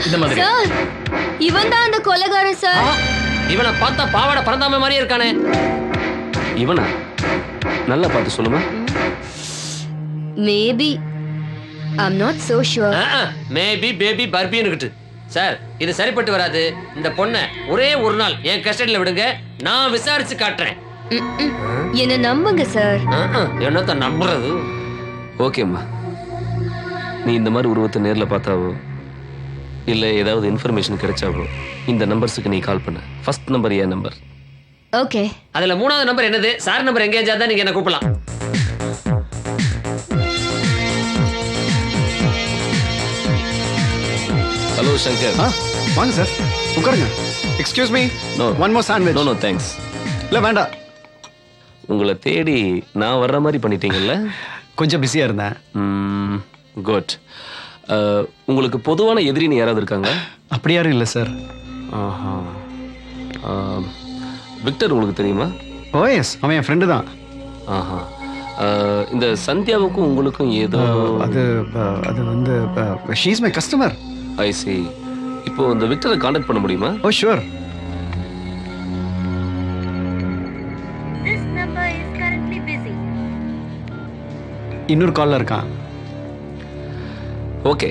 இந்த மாதிரி. சார், இவன் தான் அந்த கொலைகாரன் சார். இவனை பார்த்தா பாவாடை பறந்தாம மாதிரியே இருக்கானே. இவனா? நல்லா பார்த்து சொல்லுமா. Maybe, I am not so sure. Maybe baby பர்பின்னுகிட்டு. சார், இது சரிப்பட்டு வராது. இந்த பொண்ணை ஒரே ஒரு நாள் என் கஸ்டடியில் விடுங்க, நான் விசாரிச்சு காட்டுறேன். என்ன நம்புங்க சார். என்னத்த நம்புறது? ஓகேம்மா, நீ இந்த மாதிரி உருவத்தை நேர்ல பார்த்தாவோ இல்ல ஏதாவது இன்ஃபர்மேஷன் கிடைச்சாவோ இந்த நம்பர்ஸுக்கு நீ கால் பண்ணு. ஃபர்ஸ்ட் நம்பர் என் நம்பர். ஓகே. அதுல 3வது நம்பர் என்னது? சார் நம்பர் எங்கேயாச்சா தான் நீங்க என்ன கூப்பிடலாம். ஹலோ சங்கர். வாங்க சார், உட்காருங்க. Excuse me, no one more sandwich. No no thanks. இல்லை வேண்டாம். உங்களை தேடி நான் வர்ற மாதிரி பண்ணிட்டீங்கல்ல? கொஞ்சம் பிஸியாக இருந்தேன். குட். உங்களுக்கு பொதுவான எதிரின்னு யாராவது இருக்காங்க? அப்படி யாரும் இல்லை சார். ஆஹா. விக்டர் உங்களுக்கு தெரியுமா? ஓ எஸ், அவன் என் ஃப்ரெண்டு தான். ஆஹா. இந்த சந்தியாவுக்கும் உங்களுக்கும் ஏதோ அது வந்து she is my customer. I C. இப்போ இந்த விக்டரை கான்டாக்ட் பண்ண முடியுமா? ஓ ஷூர். இன்னொரு காலில் இருக்கான். ஓகே,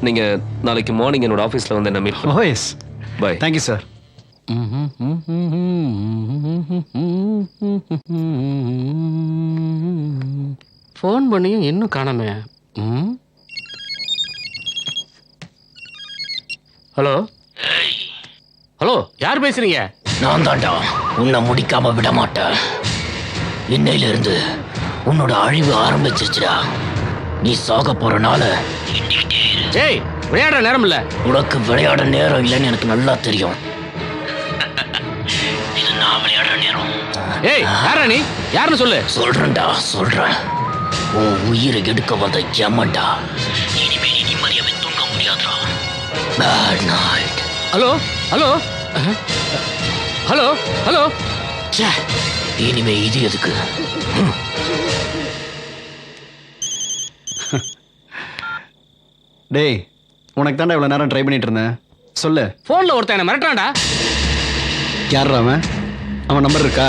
நீங்க நாளைக்கு மார்னிங் என்னோட ஆஃபீஸில் வந்து என்ன meet oh yes. Bye. Thank you sir. Phone பண்ணியும் இன்னும் காணாமே. ஹலோ ஹலோ, யார் பேசுறீங்க? நான் தாண்டா உன்னை முடிக்காம விட மாட்டேன். இன்னையிலிருந்து உன்னோட அழிவு ஆரம்பிச்சிருச்சுடா. நீ சாக போறனால ஏய், விளையாடுற நேரம் இல்ல. உனக்கு விளையாட நேரம் இல்லைன்னு எனக்கு நல்லா தெரியும். இது நான் விளையாடுற நேரம். ஏய், யாரா நீ? யாருன்னு சொல்லு. சொல்றேன்டா, சொல்றேன். உன் உயிரை எடுக்க வந்த யமன்டா. இனிமே நீ நிம்மதியாவே தூங்க முடியாதுடா. Bad night. Hello hello hello hello. இனிமே இது எதுக்கு? டேய், உனக்கு தாண்டா இவ்வளோ நேரம் ட்ரை பண்ணிட்டு இருந்தேன். சொல்லு. ஃபோனில் ஒருத்தன் என்ன மிரட்டான்டா. யாரா அவன்? அவன் நம்பர் இருக்கா?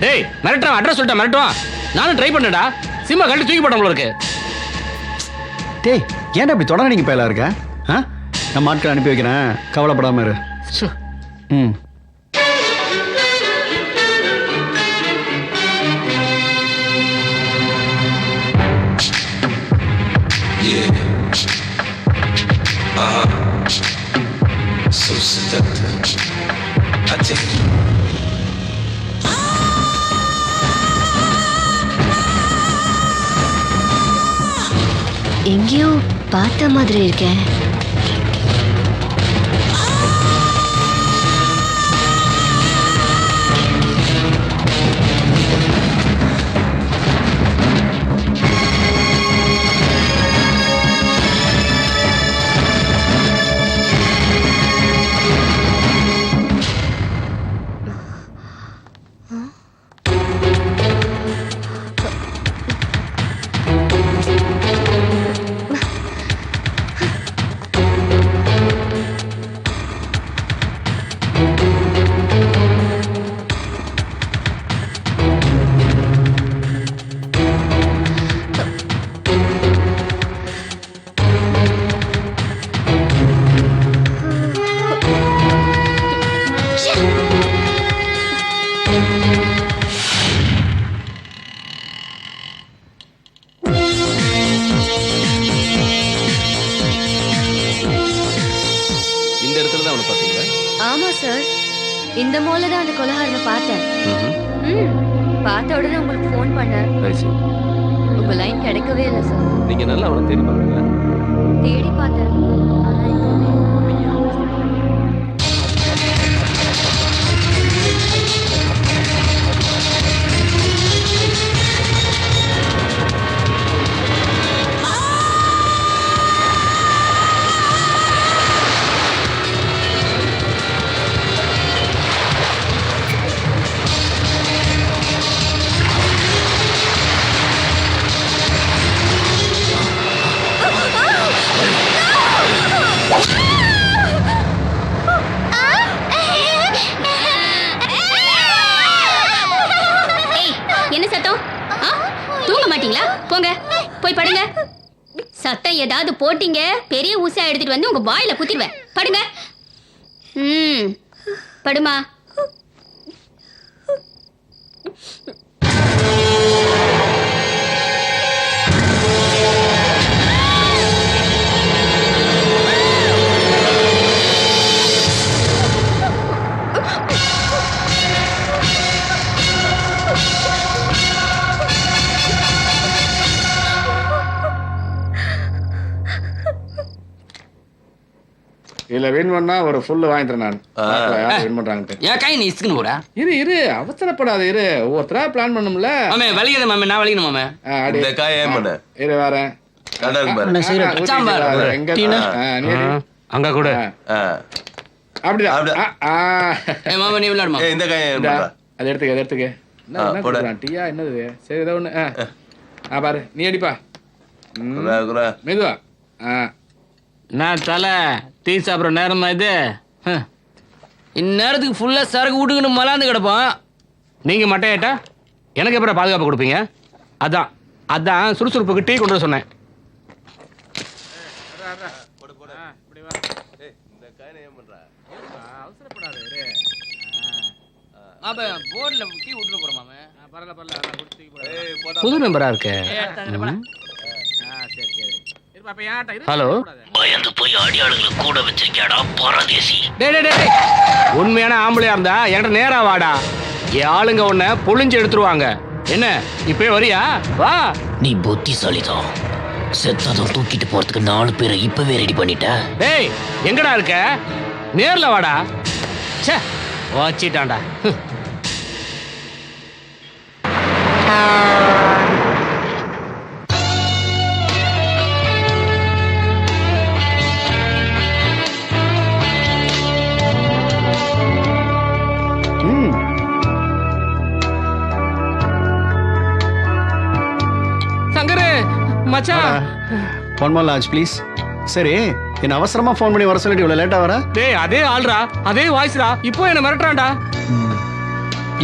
டேய், மிரட்டான். அட்ரஸ் சொல்லிட்டேன், மிரட்டுவான். நானும் ட்ரை பண்ணடா. சிம்மா கட்டி தூக்கி போட போல இருக்கு. டேய், ஏன்டா இப்படி தொடர நீங்க பயலா இருக்க? நான் ஆட்கள் அனுப்பி வைக்கிறேன், கவலைப்படாம இரு. ம். So seductive. I take you. எங்கேயோ பார்த்த மாதிரி இருக்கேன். இந்த இடத்துல தான் அவனை பார்த்தீங்களா? ஆமா சார், இந்த மால்ல தான் அந்த கொலகாரனை பார்த்தேன். பார்த்த உடனே உங்களுக்கு ஃபோன் பண்ணேன். உங்க லைன் கிடைக்கவே இல்லை சார். நீங்க நல்லா அவனை தேடி பாருங்க. தேடி பார்த்தேன். ஆனா எதுவுமே போங்க போய் படுங்க. சத்தம் ஏதாவது போட்டீங்க பெரிய ஊசியா எடுத்துட்டு வந்து உங்க வாயில குத்திடுவேன். படுங்க. படுமா. இல்ல வின் பண்ணா ஒரு ஃபுல் வாங்கி தரேன் நான். யார் வின் பண்றாங்க? ஏன் கை நீ இஸ்கின் போடா. இரு அவசரப்படாத இரு. ஒவ்வொருத்தரா பிளான் பண்ணும்ல. மாமே வலிக்குது மாமே, நான் வலிக்கணும் மாமே. இந்த காய் ஏன் பண்ண? இரு வரேன். கடா இருக்கு பாரு. சாம்பார். எங்க நீ அங்க கூட. அப்படிதான். ஏய் மாமா நீ விளையாடுமா. இந்த காய் ஏன் பண்ற? அது எடுத்துக்க. என்ன போடா டீயா என்னது? சரி ஏதோ ஒண்ணு. பாரு நீ அடிப்பா. குரா மெதுவா. நான் தலை டீ சாப்பிட்ற நேரமா இது. இந்நேரத்துக்கு ஃபுல்லா சரக்கு விட்டுக்கிட்டு மலாந்து கிடப்போம். நீங்க மட்டையாட்டா எனக்கு எப்பறம் பாதுகாப்பு கொடுப்பீங்க? அதான் சுறுசுறுப்புக்கு டீ கொண்டு வர சொன்னேன். புது மெம்பரா இருக்க. ஹலோ, பயந்து போய் அடியாளுங்களை கூட வச்சிருக்கியாடா பரதேசி. உண்மையான ஆம்பளையா இருந்தா என்கிட்ட நேரா வாடா. என் ஆளுங்க உன்னை புளிஞ்சு எடுத்துருவாங்க. என்ன இப்பவே வரியா? வா. நீ புத்திசாலிதான். செத்ததும் தூக்கிட்டு போறதுக்கு 4 பேரை இப்பவே ரெடி பண்ணிட்ட. டேய் எங்கடா இருக்க? நேர்ல வாடா. ச்சே வச்சிட்டான்டா. One more large please. சரி, என்ன அவசரமா ஃபோன் பண்ணி வர சொல்லிட்டு இவ்வளவு லேட்டா வர? டேய் அதே ஆள்ரா, அதே வாய்ஸ்ரா. இப்போ என்ன மிரட்டறான்டா.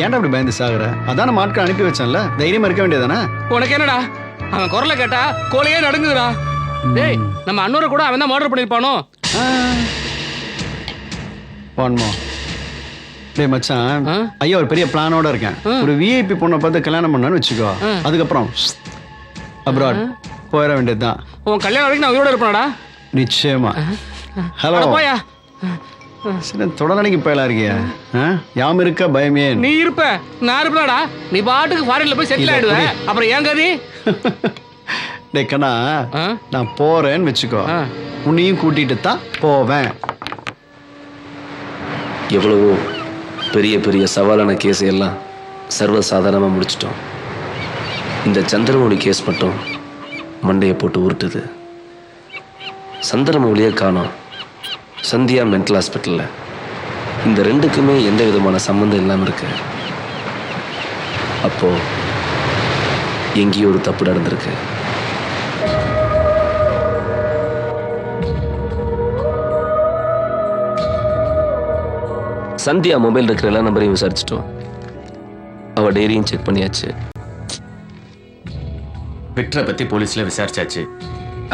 ஏன்டா அப்படி பயந்து சாகுற? அதான் நம்ம ஆட்கள் அனுப்பி வச்சேன்ல, தைரியமா இருக்க வேண்டியதானே? உனக்கு என்னடா? அவன் குரலை கேட்டா கோலையே நடுங்குதுடா. டேய் நம்ம அண்ணோரை கூட அவன் தான் மர்டர் பண்ணிருப்பானோ? One more. டேய் மச்சான், ஐயா ஒரு பெரிய பிளானோட இருக்கேன். ஒரு விஐபி பொண்ணை பார்த்து கல்யாணம் பண்ணான்னு வச்சுக்கோ. அதுக்கப்புறம் அப்ராட் போயிட வேண்டியதுதான். உன் கல்யாணம் வரைக்கும் நான் உயிரோட இருப்பேனடா. நிச்சயமா. ஹலோ போயா. சரி தொடர்ந்து போயலா இருக்கியா? யாம் இருக்க பயமே. நீ இருப்ப, நான் இருப்பேனடா. நீ பாட்டுக்கு ஃபாரின்ல போய் செட்டில் ஆயிடுவ. அப்புறம் ஏன் கதி? டேய் கண்ணா நான் போறேன்னு வச்சுக்கோ, உன்னையும் கூட்டிட்டு தான் போவேன். எவ்வளவோ பெரிய பெரிய சவாலான கேஸ் எல்லாம் சர்வசாதாரணமாக முடிச்சிட்டோம். இந்த சந்திரமௌழி கேஸ் மட்டும் மண்டையை போட்டு உருட்டுது. சந்திரமௌழியை காணோம், சந்தியா மென்டல் ஹாஸ்பிட்டலில். இந்த ரெண்டுக்குமே எந்த விதமான சம்மந்தம் இல்லாமல் இருக்கு. அப்போ எங்கேயோ ஒரு தப்பு நடந்திருக்கு. சந்தியா மொபைல் இருக்கிற எல்லா நம்பரையும் விசாரிச்சிட்டோம். அவ டைரியும் செக் பண்ணியாச்சு. விக்டரை பற்றி போலீஸில் விசாரிச்சாச்சு.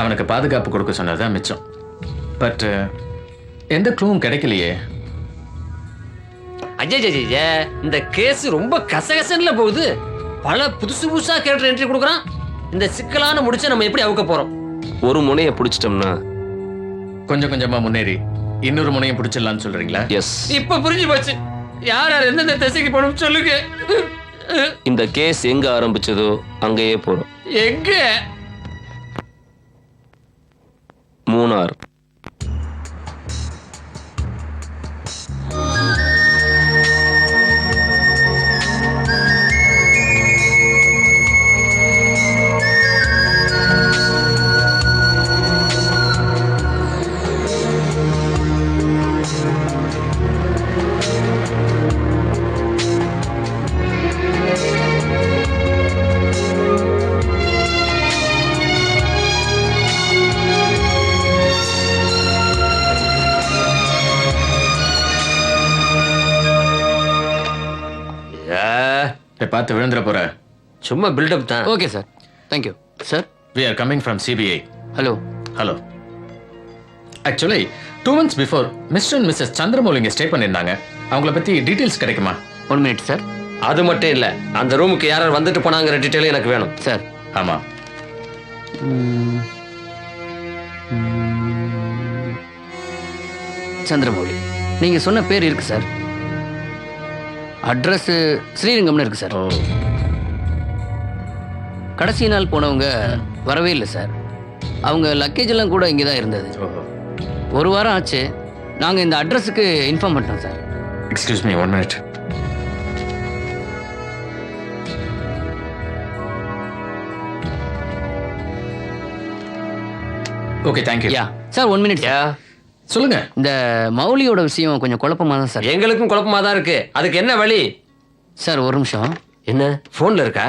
அவனுக்கு பாதுகாப்பு கொடுக்க சொன்னதுதான் மிச்சம். பட் எந்த க்ளூவும் கிடைக்கலையே. அஜய், இந்த கேஸ் ரொம்ப கசகசன்ல போகுது. பல புதுசு புதுசா கேரக்டர் என்ட்ரி கொடுக்குறான். இந்த சிக்கலான முடிச்ச நம்ம எப்படி அவுக்க போறோம்? ஒரு முனையை பிடிச்சிட்டோம்னா கொஞ்சம் கொஞ்சமா முன்னேறி இன்னொரு முனையும் பிடிச்சிடலாம்னு சொல்றீங்களா? எஸ். இப்ப புரிஞ்சு போச்சு. யார் யார் எந்தெந்த திசைக்கு போகணும் சொல்லுங்க. இந்த கேஸ் எங்க ஆரம்பிச்சதோ அங்கேயே போறோம். எங்க? மூணார். பார்த்து விழுந்துற போற. சும்மா பில்டப் தான். Okay sir, thank you sir. We are coming from CBI. Hello. Hello. Actually 2 months before mister and missus Chandramouli இங்கே ஸ்டே பண்ணியிருந்தாங்க. அவங்கள பற்றி டீட்டெயில்ஸ் கிடைக்குமா? 1 minute சார். அது மட்டும் இல்லை, அந்த ரூமுக்கு யார் வந்துட்டு போனாங்கிற டீட்டெயிலும் எனக்கு வேணும் சார். ஆமாம். சந்திரமௌழி நீங்கள் சொன்ன பேர் இருக்கு சார். அட்ரஸ் ஸ்ரீரங்கம்னு இருக்கு சார். கடைசி நாள் போனவங்க வரவே இல்லை சார். அவங்க லக்கேஜ் எல்லாம் கூட இங்கே தான் இருந்தது. 1 வாரம் ஆச்சு. நாங்கள் இந்த அட்ரஸுக்கு இன்ஃபார்ம் பண்ணிட்டோம் sir. Excuse me 1 minute. Okay, thank you. Yeah sir, 1 minute. சொல்லுங்க. இந்த மௌலியோட விஷயம் கொஞ்சம் குழப்பமா தான் சார். எங்களுக்கும் குழப்பமா தான் இருக்கு. அதுக்கு என்ன வழி? சார் ஒரு நிமிஷம். என்ன போன்ல இருக்கா?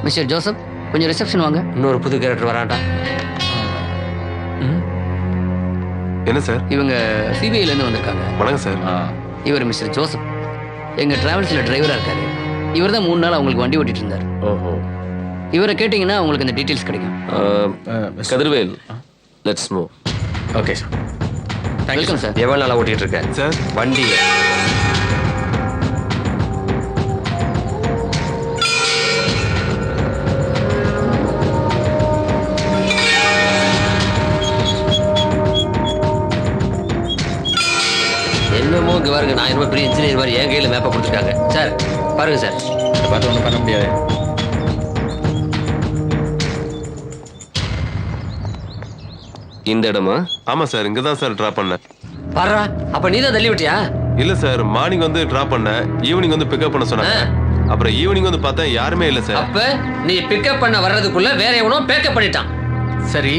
மிஸ்டர் ஜோசப், கொஞ்சம் ரிசப்ஷன் வாங்க. இன்னொரு புது கேரக்டர் வரான்டா. என்ன சார்? இவங்க சிபிஐல இருந்து வந்திருக்காங்க. வணக்கம் சார். இவர் மிஸ்டர் ஜோசப், எங்க டிராவல்ஸ்ல டிரைவரா இருக்காரு. இவர் தான் 3 நாள் அவங்களுக்கு வண்டி ஓட்டிட்டு இருந்தார். ஓஹோ. இவரை கேட்டீங்கன்னா உங்களுக்கு இந்த டீடைல்ஸ் கிடைக்கும். Kathirvel, let's move. Okay sir. Welcome sir. எவ்வளவு நாளா ஓட்டிட்டு இருக்கேன் சார் வண்டி? என்னமோ இங்க பாருங்க, நான் ரொம்ப பெரிய இன்ஜினியர் மாதிரி என் கையில மேப்பை கொடுத்துருக்காங்க. சார் பாருங்க சார். பார்த்து ஒன்றும் பண்ண முடியாது. இந்த இடமா? ஆமா சார், இங்க தான் சார் டிராப் பண்ணேன். பாரா, அப்ப நீ தான் தள்ளி விட்டியா? இல்ல சார், மார்னிங் வந்து டிராப் பண்ணேன், ஈவினிங் வந்து பிக்கப் பண்ண சொன்னாங்க. அப்புறம் ஈவினிங் வந்து பார்த்தா யாருமே இல்ல சார். அப்ப நீ பிக்கப் பண்ண வர்றதுக்குள்ள வேற எவனோ பேக்கப் பண்ணிட்டான். சரி,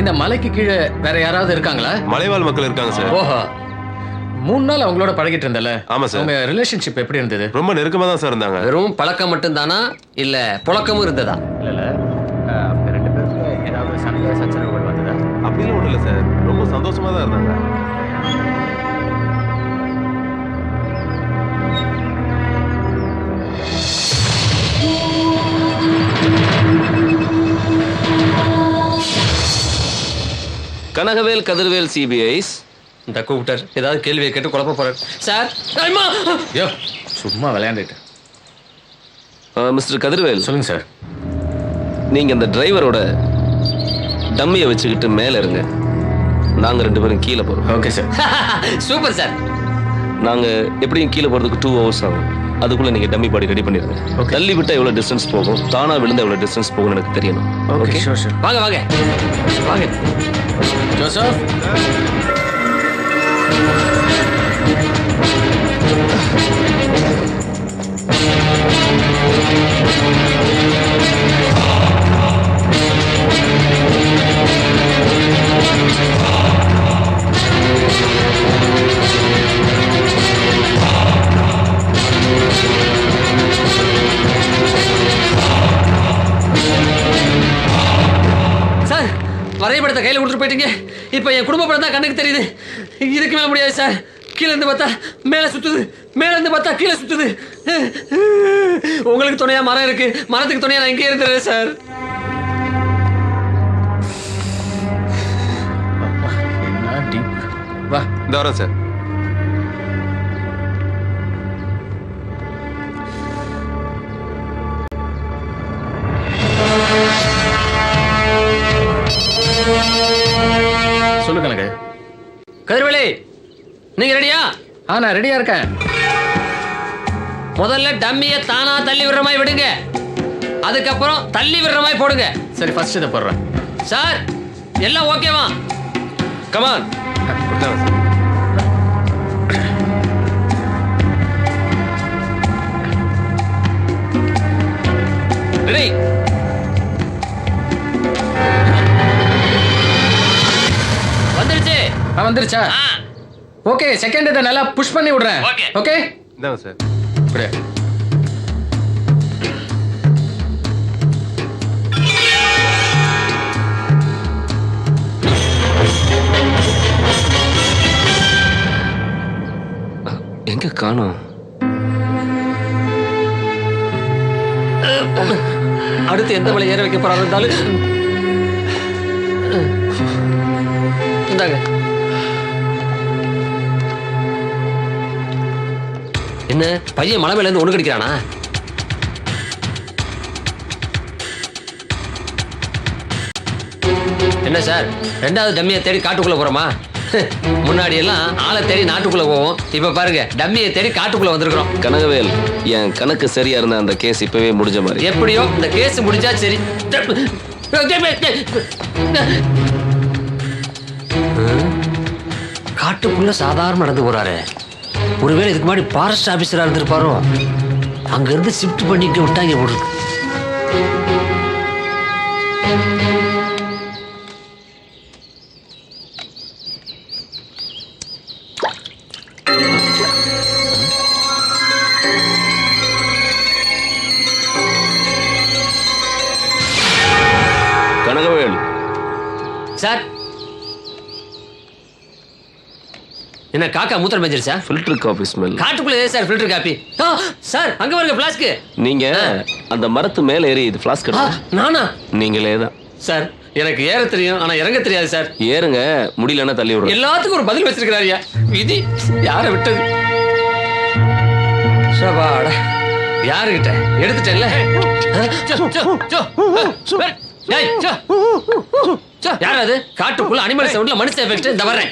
இந்த மலைக்கு கீழே வேற யாராவது இருக்காங்களா? மலைவாழ் மக்கள் இருக்காங்க சார். ஓஹோ. 3 நாள் அவங்களோட பழகிட்டு இருந்தல? ஆமா சார். உங்க ரிலேஷன்ஷிப் எப்படி இருந்தது? ரொம்ப நெருக்கமா தான் சார் இருந்தாங்க. வெறும் பழக்கம் மட்டும் தானா இல்ல புழக்கமும் இருந்ததா? இல்ல அவங்க 2 பேருக்கு ஏதாவது சண்டை சச்சரவுகள் வந்ததா? அப்படிலாம் ஒண்ணும் இல்ல சார், ரொம்ப சந்தோஷமா தான் இருந்தாங்க. கனகவேல், கதிர்வேல், சிபிஐஸ். இந்த கூப்பிட்டார், ஏதாவது கேள்வியை கேட்டு குழப்ப போறார். சார் யோ, சும்மா விளையாண்டுட்டு. மிஸ்டர் கதிர்வேல், சொல்லுங்க சார். நீங்க இந்த டிரைவரோட டம்மியை வச்சுக்கிட்டு மேல இருங்க. நாங்க 2 பேரும் கீழே போறோம். Okay sir. Super sir. நாங்க எப்படியும் கீழே போறதுக்கு 2 hours ஆகும். அதுக்குள்ள நீங்க டம்மி பாடி ரெடி பண்ணிருங்க. தள்ளி விட்டா எவ்வளவு டிஸ்டன்ஸ் போகும், தானா விழுந்தா எவ்வளவு டிஸ்டன்ஸ் போகும் எனக்கு தெரியணும். Okay sure sure. வாங்க வாங்க வாங்க ஜோசப். சார், வரைபடத்தை கையில் கொடுத்துட்டு போயிட்டீங்க. இப்போ என் குடும்ப படம் தான் கண்ணுக்கு தெரியுது. இதுக்கு மேல முடியாது சார். கீழே இருந்து பார்த்தா மேலே சுத்துது, மேலே இருந்து பார்த்தா கீழே சுத்துது. உங்களுக்கு துணையா மரம் இருக்கு, மரத்துக்கு துணையா நான் இங்கே இருந்துறேன் சார். என்ன டீப். வா இந்த வரேன் சார். சொல்லு கனக. கதிர்வேலி, நீங்க ரெடியா? நான் ரெடியா இருக்கேன். முதல்ல டம்மியை தானா தள்ளி விடுற மாதிரி விடுங்க, அதுக்கப்புறம் தள்ளி விடுற மாதிரி போடுங்க. சரி, ஃபர்ஸ்ட் இதை போடுறேன். சார், எல்லாம் ஓகேவா? கமான். ரெடி. வந்துருச்சு. வந்துருச்சா? ஓகே, செகண்ட் இதை நல்லா புஷ் பண்ணி விடுறேன். ஓகே இந்தாங்க சார். அப்படியே. எங்க காணோம்? அடுத்து எந்த மலை ஏற வைக்க போறாரு இருந்தாலும் இந்தாங்க. என்ன பையன் மலை மேல இருந்து ஒண்ணு கிடைக்கிறானா? என்ன சார், ரெண்டாவது டம்மியை தேடி காட்டுக்குள்ள போறோமா? முன்னாடி எல்லாம் ஆளை தேடி நாட்டுக்குள்ள போவோம், இப்ப பாருங்க டம்மியை தேடி காட்டுக்குள்ள வந்திருக்கிறோம். கனகவேல், என் கணக்கு சரியா இருந்த அந்த கேஸ் இப்பவே முடிஞ்ச மாதிரி. எப்படியோ இந்த கேஸ் முடிஞ்சா சரி. காட்டுக்குள்ள சாதாரண நடந்து போறாரு. ஒருவேளை இதுக்கு முன்னாடி ஃபாரஸ்ட் ஆபீசரா இருந்திருப்பாரோ, அங்க இருந்து ஷிஃப்ட் பண்ணிட்டு விட்டாங்க போடுறது. கனகவேல் சார், என்ன காக்கா மூத்திரம் பெஞ்சிருச்சா? Filter coffee smell. காட்டுக்குள்ள ஏன் சார் ஃபில்டர் காப்பி? சார், அங்க பாருங்க ஃப்ளாஸ்க். நீங்க அந்த மரத்து மேல ஏறி இது ஃப்ளாஸ்க். நானா? நீங்களே தான் சார். எனக்கு ஏற தெரியும், ஆனா இறங்க தெரியாது சார். ஏறுங்க, முடியலன்னா தள்ளி விடுங்க. எல்லாத்துக்கும் ஒரு பதில் வச்சிருக்கிறாரியா. விதி யாரை விட்டது? சபாடா, யாருகிட்ட எடுத்துட்டேன்ல. யார் அது? காட்டுக்குள்ள அனிமல் சவுண்ட்ல மனுஷன் எஃபெக்ட். இந்த வரேன்.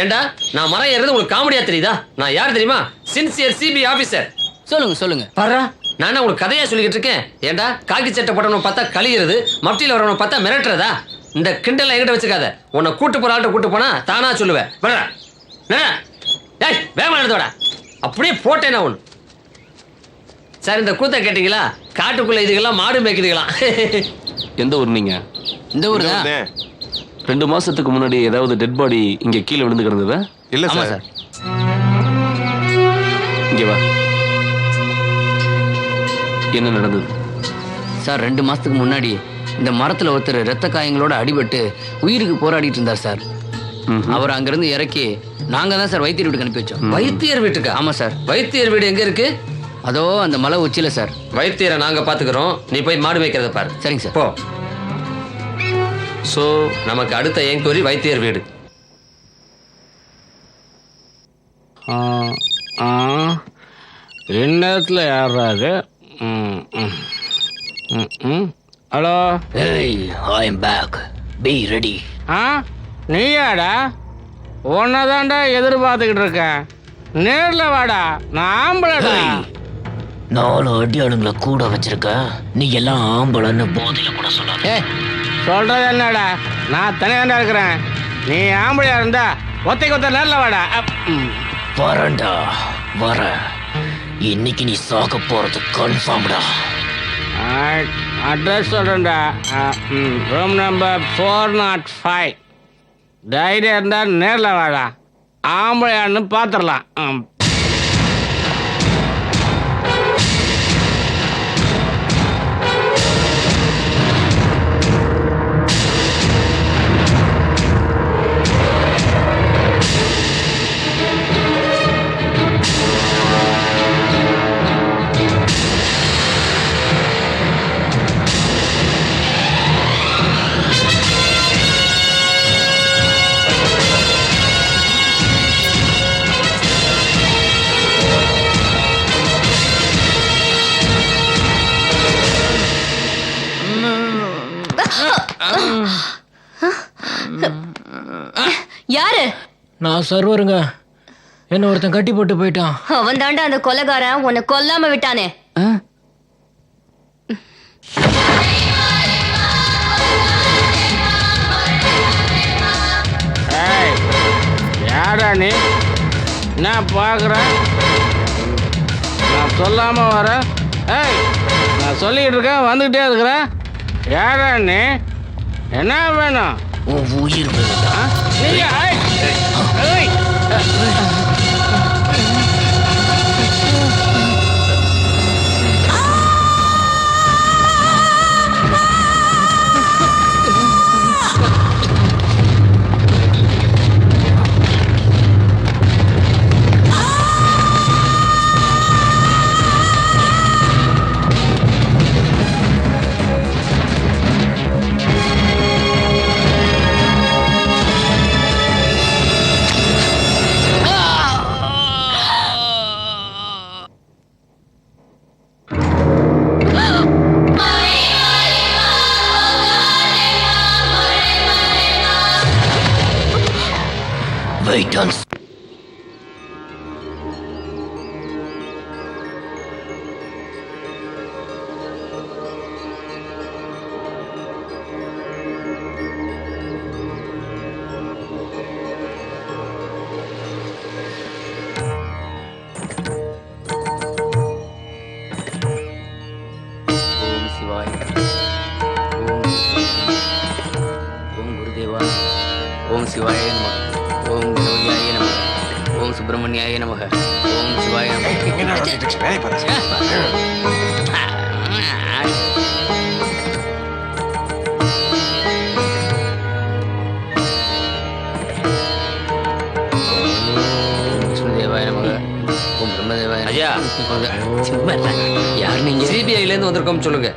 ஏண்டா, நான் மரம் ஏறது உங்களுக்கு காமெடியா தெரியுதா? நான் யார் தெரியுமா? Sincere CB officer. சொல்லுங்க சொல்லுங்க. பாரா, நானே உங்களுக்கு கதையா சொல்லிக்கிட்டு இருக்கேன். ஏண்டா, காக்கி சட்டை போட்டவனை பார்த்தா கழியிறது, மப்டியில் வரவனை பார்த்தா மிரட்டுறதா? இந்த கிண்டல் என்கிட்ட வச்சுக்காத. உன்னை கூட்டு போற ஆள்கிட்ட கூட்டு போனா தானா சொல்லுவேன். வேகமா நடந்தோடா. அப்படியே போட்டேனா ஒண்ணு. சார், இந்த கூத்த கேட்டீங்களா? காட்டுக்குள்ள இதுக்கெல்லாம் மாடு மேய்க்குதுங்களாம். எந்த ஊர் நீங்க? இந்த ஊர் தான். 2 மாசத்துக்கு முன்னாடி ஏதாவது டெட் பாடி இங்க கீழே விழுந்து கிடந்ததா? இல்ல சார். இங்க வா. என்ன நடந்தது சார்? 2 மாசத்துக்கு முன்னாடி இந்த மரத்துல ஒருத்தர் ரத்த காயங்களோட அடிபட்டு உயிருக்கு போராடிட்டு இருந்தார் சார். அவர் அங்கிருந்து இறக்கி நாங்க தான் சார் வைத்தியர் வீட்டுக்கு அனுப்பி வச்சோம். வைத்தியர் வீட்டுக்கா? ஆமா சார். வைத்தியர் வீடு எங்க இருக்கு? அதோ அந்த மலை உச்சியில சார். வைத்தியரை நாங்க பாத்துக்கிறோம், நீ போய் மாடு மேய்க்கிறத பாரு. சரிங்க சார். போ. சோ நமக்கு அடுத்த என்கொயரி வைத்தியர் வீடு. என்னத்துல யாராது? Hello. Hey, I am back. Be ready. நீயாடா? உன்னதான்டா எதிர்பார்த்துக்கிட்டு இருக்கேன். நேர்ல வாடா, நான் ஆம்பளடா. 4 அடியாளுங்களை கூட வச்சிருக்க, நீ எல்லாம் ஆம்பளன்னு போதையில கூட சொல்லாத. சொல்றது என்னடா, நான் தனியாண்டா இருக்கிறேன். நீ ஆம்பளையா இருந்தா ஒத்த நேரில் வாடா. வரண்டா வர. இன்னைக்கு நீ சாக போறது கன்ஃபார்ம்டா. அட்ரஸ் சொல்றேன்டா. Room number 405. தைரியம் இருந்தா நேரில் வாடா. ஆம்பளையான்னு பார்த்துடலாம். யாரு? நான் சர்வருங்க. என்ன ஒருத்தன் கட்டி போட்டு போயிட்டான். அவன் தாண்டா அந்த கொலைகாரன், உன்னை கொல்லாம விட்டானே. யாரா நீ? நான் பார்க்குறேன், நான் சொல்லாம வரேன். நான் சொல்லிட்டு இருக்கேன், வந்துகிட்டே இருக்கிறேன். யாரா நீ? என்ன வேணும்? உயிர் Titans. ஓம் சிவாய நமக. ஓம் கணபதியாய நமக. ஓம் சுப்பிரமணியாய நமக. ஓம் சிவாய விஷ்ணுதேவாய நமக. ஓம் பிரம்மதேவாய. ஐயா யார் நீங்க? சிபிஐலேருந்து வந்திருக்கோம், சொல்லுங்க.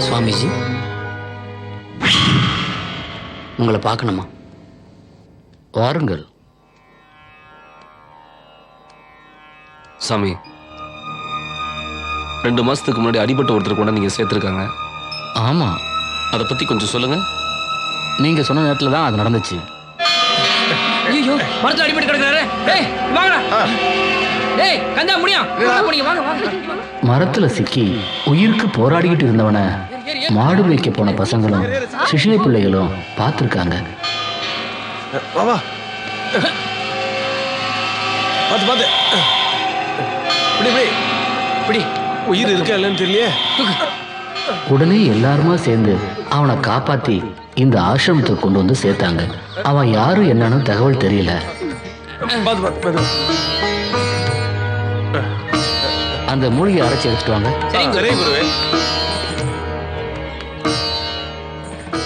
சுவாமிஜி, உங்களை பார்க்கணுமா? வாருங்கள். சாமி, 2 மாசத்துக்கு முன்னாடி அடிபட்ட ஒருத்தர் கூட நீங்க சேர்த்திருக்காங்க. ஆமா, அதை பத்தி கொஞ்சம் சொல்லுங்க. நீங்க சொன்ன நேரத்துல தான் அது நடந்துச்சு. ஐயோ, மரத்துல அடிபட்டு கிடக்குறாரு. டேய் வாங்கடா. டேய் கந்தா முடியும். வாங்க வாங்க. மரத்துல சிக்கி உயிருக்கு போராடிக்கிட்டு இருந்தவன மாடு மேய்க்க போன பசங்களும் சிஷ்ய பிள்ளைகளும் பார்த்துருக்காங்க. பாபா பாத்து பாத்து இப்படி உயிர் இருக்கா இல்லைன்னு தெரியலையே. உடனே எல்லாருமா சேர்ந்து அவனை காப்பாத்தி இந்த ஆசிரமத்துக்கு கொண்டு வந்து சேர்த்தாங்க. அவன் யாரு என்னன்னு தகவல் தெரியல. அந்த மூலிகை அரைச்சி எடுத்துட்டு வாங்க.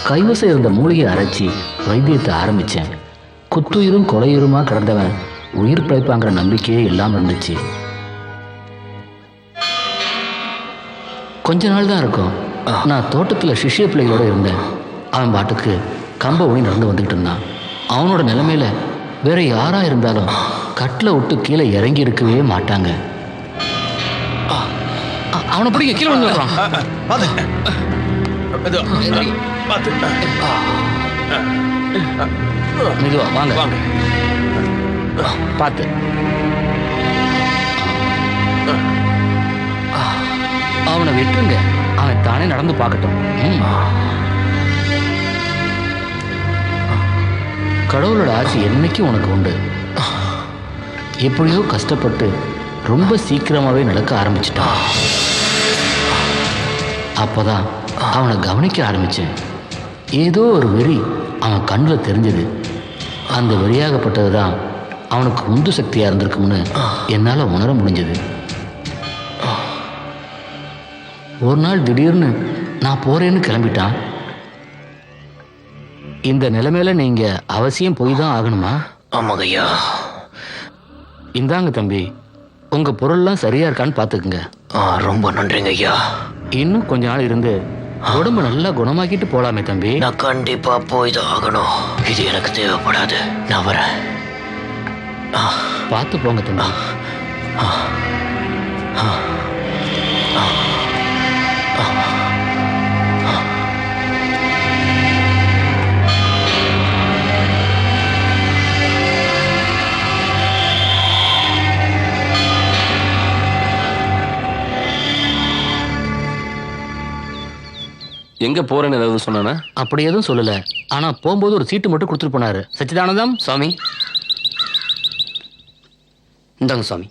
கைவசம் இருந்த மூலிகை அரைச்சி வைத்தியத்தை ஆரம்பிச்சேன். குத்துயிரும் கொலையுருமா கிடந்தவன் உயிர் பிழைப்பாங்கிற நம்பிக்கையே இல்லாம இருந்துச்சு. கொஞ்ச நாள் தான் இருக்கும். நான் தோட்டத்துல சிஷ்ய பிள்ளைகளோட இருந்தேன். அவன் பாட்டுக்கு கம்ப ஊனி நடந்து வந்துகிட்டு இருந்தான். அவனோட நிலைமையில வேற யாரா இருந்தாலும் கட்டில விட்டு கீழே இறங்கி இருக்கவே மாட்டாங்க. அவனை பிடிக்க கீழே வந்துடுறான். மெதுவா வாங்க. பார்த்து அவனை விட்டுருங்க, அவன் தானே நடந்து பார்க்கட்டும். கடவுளோட ஆசை என்னைக்கும் உனக்கு உண்டு. எப்படியோ கஷ்டப்பட்டு ரொம்ப சீக்கிரமாவே நடக்க ஆரம்பிச்சிட்டான். அப்போதான் அவனை கவனிக்க ஆரம்பிச்சேன். ஏதோ ஒரு வெறி அவன் கண்ணில் தெரிஞ்சது. அந்த வெறியாகப்பட்டது தான் அவனுக்கு உந்து சக்தியா இருந்திருக்கும்னு என்னால் உணர முடிஞ்சது. ஒரு நாள் திடீர்னு நான் போறேன்னு கிளம்பிட்டான். இந்த நிலைமையில நீங்க அவசியம் போய் தான் ஆகணுமா? ஆமாங்க ஐயா. இந்தாங்க தம்பி, உங்க பொருள்லாம் சரியா இருக்கான்னு பாத்துக்குங்க. ரொம்ப நன்றிங்க ஐயா. இன்னும் கொஞ்ச நாள் இருந்து உடம்பு நல்லா குணமாக்கிட்டு போலாமே தம்பி. நான் கண்டிப்பா போய் தான் ஆகணும். இது எனக்கு தேவைப்படாது. நான் வரேன். பார்த்து போங்க தம்பி. எங்க போறேன்னு ஏதாவது சொன்னானா? அப்படி எதுவும் சொல்லல. ஆனா போகும்போது ஒரு சீட்டு மட்டும் கொடுத்துட்டு போனாரு. சச்சிதானந்தம் சுவாமி, இந்தாங்க சுவாமி.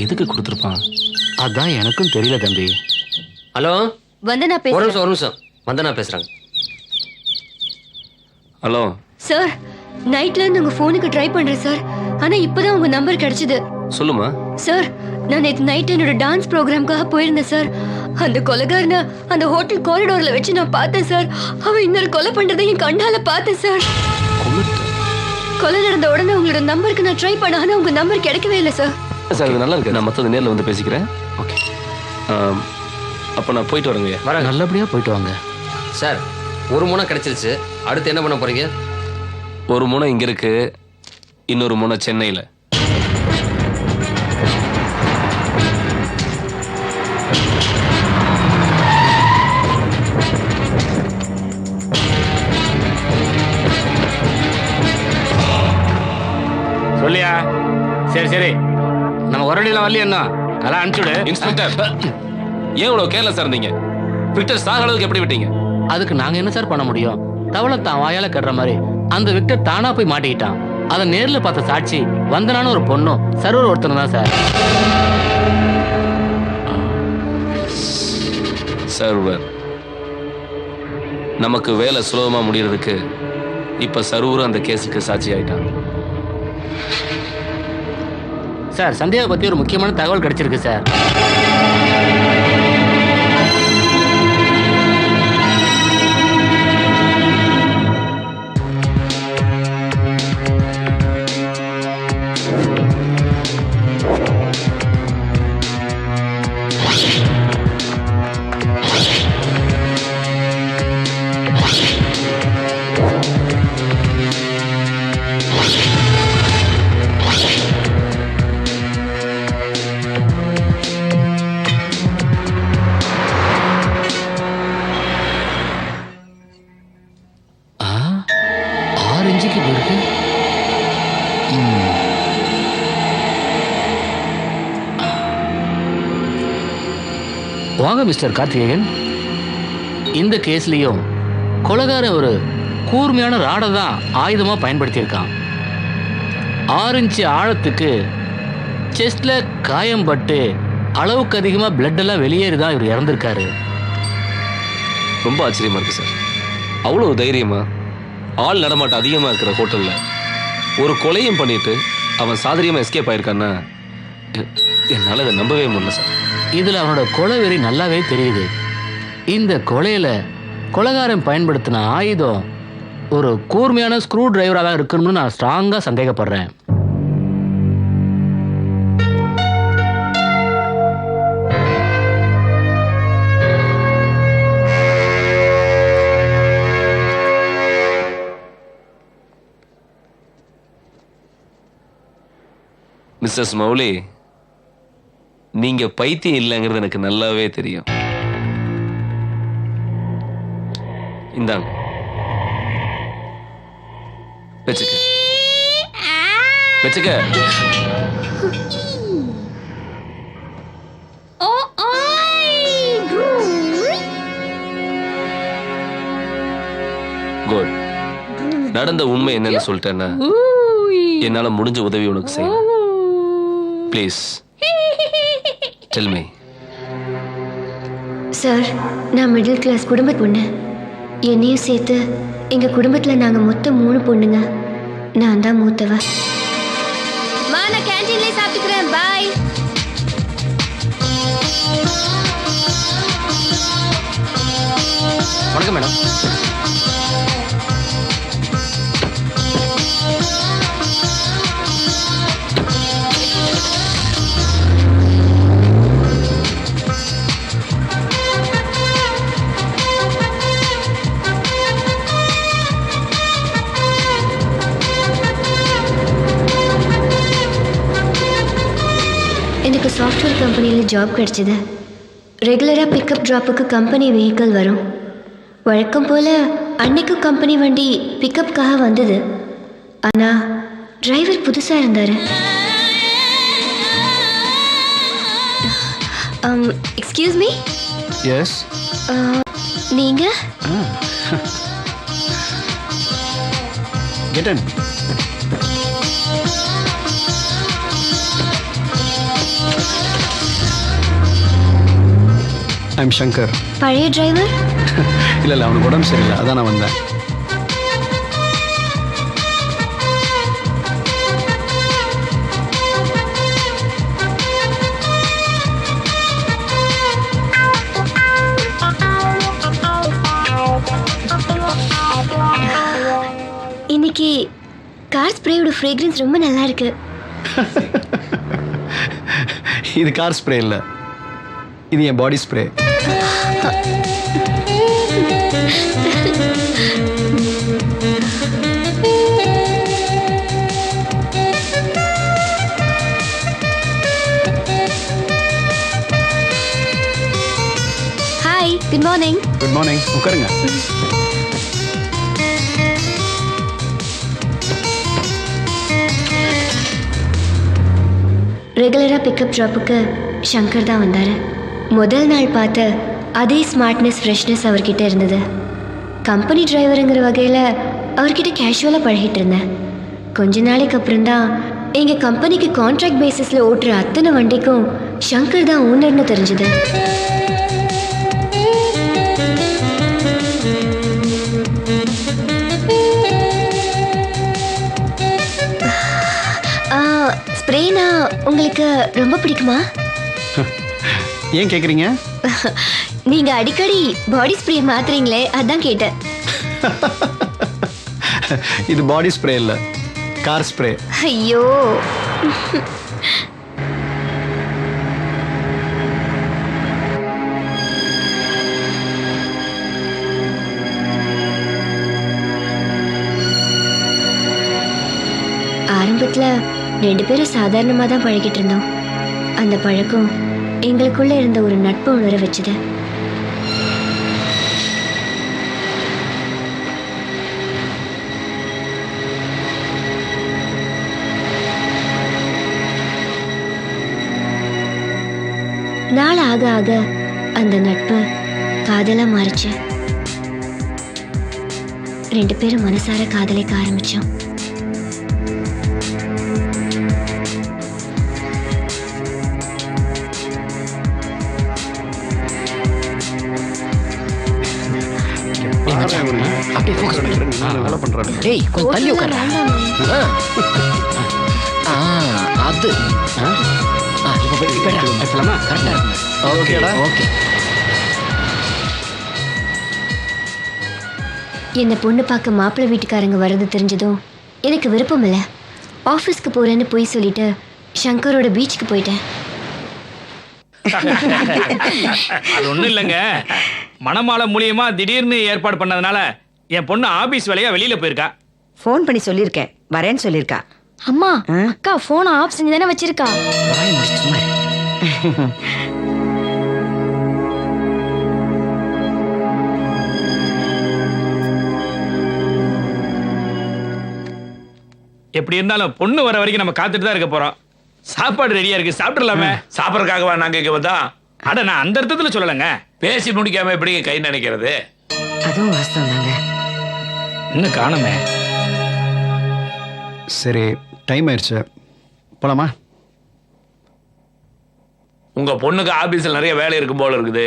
எதுக்கு கொடுத்துருப்பான்? அதான் எனக்கும் தெரியல தம்பி. ஹலோ, வந்தனா ஒரு பேசுறேன். நிமிஷம் ஒரு நிமிஷம். வந்தனா பேசுறாங்க. ஹலோ சார், நைட்ல இருந்து உங்க போனுக்கு ட்ரை பண்றேன் சார். ஆனா இப்பதான் உங்க நம்பர் கிடைச்சது. சொல்லுமா. சார், நான் நேற்று நைட் என்னோட டான்ஸ் ப்ரோக்ராம்காக போயிருந்தேன் சார். அந்த கொலைகாரனை அந்த ஹோட்டல் காரிடோர்ல வச்சு நான் பார்த்தேன் சார். அவன் இன்னொரு கொலை பண்றதை என் கண்ணால பார்த்தேன் சார். கொலை நடந்த உடனே உங்களோட நம்பருக்கு நான் ட்ரை பண்ண, ஆனா உங்க நம்பர் கிடைக்கவே இல்லை சார். சார் இது நல்லா இருக்கு. நான் மற்றது நேரில் வந்து பேசிக்கிறேன். ஓகே, அப்போ நான் போயிட்டு வரேங்க. வரேன். நல்லபடியா போயிட்டு வாங்க சார். ஒரு முனை கிடைச்சிருச்சு. அடுத்து என்ன பண்ண போறீங்க? ஒரு முனை இங்க இருக்கு, இன்னொரு முனை சென்னையில. சொல்லியா? சரி சரி, நம்ம ஒரடியில் வரலையா? என்ன அதெல்லாம் அனுப்பிச்சுடு. இன்ஸ்பெக்டர், ஏன் இவ்வளவு கேர்லெஸ்ஸா இருந்தீங்க? விக்டர் சாக அளவுக்கு எப்படி விட்டீங்க? அதுக்கு நாங்க என்ன சார் பண்ண முடியும்? தவளை தான் வாயால கட்டுற மாதிரி அந்த விக்டர் தானா போய் மாட்டிக்கிட்டான். அதை நேர்ல பார்த்த சாட்சி வந்தனான ஒரு பொண்ணும் சர்வர் ஒருத்தனும் தான் சார். சர்வர் நமக்கு வேலை சுலபமா முடியறதுக்கு இப்ப சர்வர் அந்த கேஸுக்கு சாட்சி ஆயிட்டான். சார், சந்தியாவை பத்தி ஒரு முக்கியமான தகவல் கிடைச்சிருக்கு சார். வாங்க மிஸ்டர் கார்த்திகேயன். இந்த கேஸ்லயும் கொலைகாரன் ஒரு கூர்மையான ராடை தான் ஆயுதமா பயன்படுத்தியிருக்கான். 6 இன்ச்சு ஆழத்துக்கு செஸ்ட்ல காயம் பட்டு அளவுக்கு அதிகமா பிளட் எல்லாம் வெளியேறி தான் இவர் இறந்திருக்காரு. ரொம்ப ஆச்சரியமா இருக்கு சார். அவ்வளவு தைரியமா ஆள் நடமாட்டம் அதிகமா இருக்கிற ஹோட்டல்ல ஒரு கொலையும் பண்ணிட்டு அவன் சாதுரியமா எஸ்கேப் ஆயிருக்கான்னா என்னால அதை நம்பவே முடியல சார். இதுல அவனோட கொலை வெறி நல்லாவே தெரியுது. இந்த கொலையில கொலைகாரன் பயன்படுத்தின ஆயுதம் ஒரு கூர்மையான ஸ்க்ரூ டிரைவராக தான் இருக்கணும்னு நான் ஸ்ட்ராங்கா சந்தேகப்படுறேன். மிஸ்டர் மௌலி, நீங்க பைத்தியம் இல்லைங்கிறது எனக்கு நல்லாவே தெரியும். இந்தாங்க. வச்சுக்க வச்சுக்க. குட். நடந்த உண்மை என்னன்னு சொல்லிட்டேன்னா என்னால முடிஞ்ச உதவி உனக்கு செய்யலாம். Please tell me. சார், நான் மிடில் கிளாஸ் குடும்ப பொண்ணு. என்னையும் சேர்த்து எங்க குடும்பத்துல நாங்க மொத்தம் 3 பொண்ணுங்க. நான் தான் மூத்தவ. நான் கேண்டீன்லயே சாப்பிட்டுக்கிறேன். பாய். வணக்கம் மேடம். எனக்கு சாஃப்ட்வேர் கம்பெனியில் ஜாப் கிடைச்சிது. ரெகுலராக பிக்கப் ட்ராப்புக்கு கம்பெனி வெஹிக்கிள் வரும். வழக்கம் போல் அன்னைக்கும் கம்பெனி வண்டி பிக்கப்புக்காக வந்தது. ஆனால் டிரைவர் புதுசாக இருந்தார். Excuse me. எஸ். நீங்கள் கெட் இன். ஐம் சங்கர். பழைய டிரைவர்? இல்லை இல்லை, அவனுக்கு உடம்பு சரியில்லை, அதான் நான் வந்தேன். இன்னைக்கு கார் ஸ்ப்ரேயோட ஃப்ரேக்ரன்ஸ் ரொம்ப நல்லா இருக்கு. இது கார் ஸ்ப்ரே இல்லை, இது என் body spray. Hi, good morning. Good morning. உட்காருங்க. ரெகுலராக பிக்கப் ட்ராப்புக்கு சங்கர் தான் வந்தார். முதல் நாள் பார்த்த அதே ஸ்மார்ட்னஸ், ஃப்ரெஷ்னஸ் அவர்கிட்ட இருந்தது. கம்பெனி டிரைவருங்கிற வகையில் அவர்கிட்ட கேஷுவலாக பழகிட்டு இருந்தேன். கொஞ்ச நாளைக்கு அப்புறம் தான் எங்கள் கம்பெனிக்கு கான்ட்ராக்ட் பேசிஸில் ஓட்டுற அத்தனை வண்டிக்கும் சங்கர் தான் ஓனர்னு தெரிஞ்சுது. ஸ்ப்ரேனா உங்களுக்கு ரொம்ப பிடிக்குமா? ஏன் கேட்குறீங்க? நீங்க அடிக்கடி பாடி ஸ்ப்ரே மாத்துறீங்களே, அதான் கேட்டேன். இது பாடி ஸ்ப்ரே இல்லை, கார் ஸ்ப்ரே. ஐயோ, ஆரம்பத்துல 2 பேரும் சாதாரணமாக தான் பழகிட்டு இருந்தோம். அந்த பழக்கம் எங்களுக்குள்ள இருந்த ஒரு நட்பு உணர வச்சுது. நாள் ஆக ஆக அந்த நட்பு காதலா மாறிச்சு. 2 பேரும் மனசார காதலிக்க ஆரம்பிச்சோம். அப்படியே ஃபோக்கஸ் பண்ணி நல்லா பண்றாரு. டேய், கொஞ்சம் தள்ளி உட்காரு. அது இப்போ போயிடலாமா? கரெக்டாக இருக்கு. ஓகேடா. ஓகே. என்னை பொண்ணு பார்க்க மாப்பிள்ளை வீட்டுக்காரங்க வர்றது தெரிஞ்சதும் எனக்கு விருப்பம் இல்லை. ஆஃபீஸ்க்கு போகிறேன்னு போய் சொல்லிட்டு சங்கரோட பீச்சுக்கு போயிட்டேன். அது ஒன்றும் இல்லைங்க, மணமாலை மூலியமா திடீர்னு ஏற்பாடு பண்ணதுனால என் பொண்ணு ஆபீஸ் வேலையா வெளியில போயிருக்கா. ஃபோன் பண்ணி சொல்லியிருக்கேன், வரேன்னு சொல்லியிருக்கா. அம்மா, அக்கா ஃபோனை ஆஃப் செஞ்சு தானே வச்சிருக்கா. எப்படி இருந்தாலும் பொண்ணு வர வரைக்கும் நம்ம காத்துட்டு தான் இருக்க போறோம். சாப்பாடு ரெடியா இருக்கு, சாப்பிடலாமே. சாப்பிட்றதுக்காகவா நாங்க இங்க வந்தா? அட நான் அந்த அர்த்தத்துல சொல்லலைங்க. பேசி முடிக்காம எப்படிங்க கை நினைக்கிறது? அதுவும் வாஸ்தவம் தாங்க. இன்னும் காணுமே. சரி, டைம் ஆயிடுச்சு, போலாமா? உங்க பொண்ணுக்கு ஆபீஸ்ல நிறைய வேலை இருக்கும் போல இருக்குது.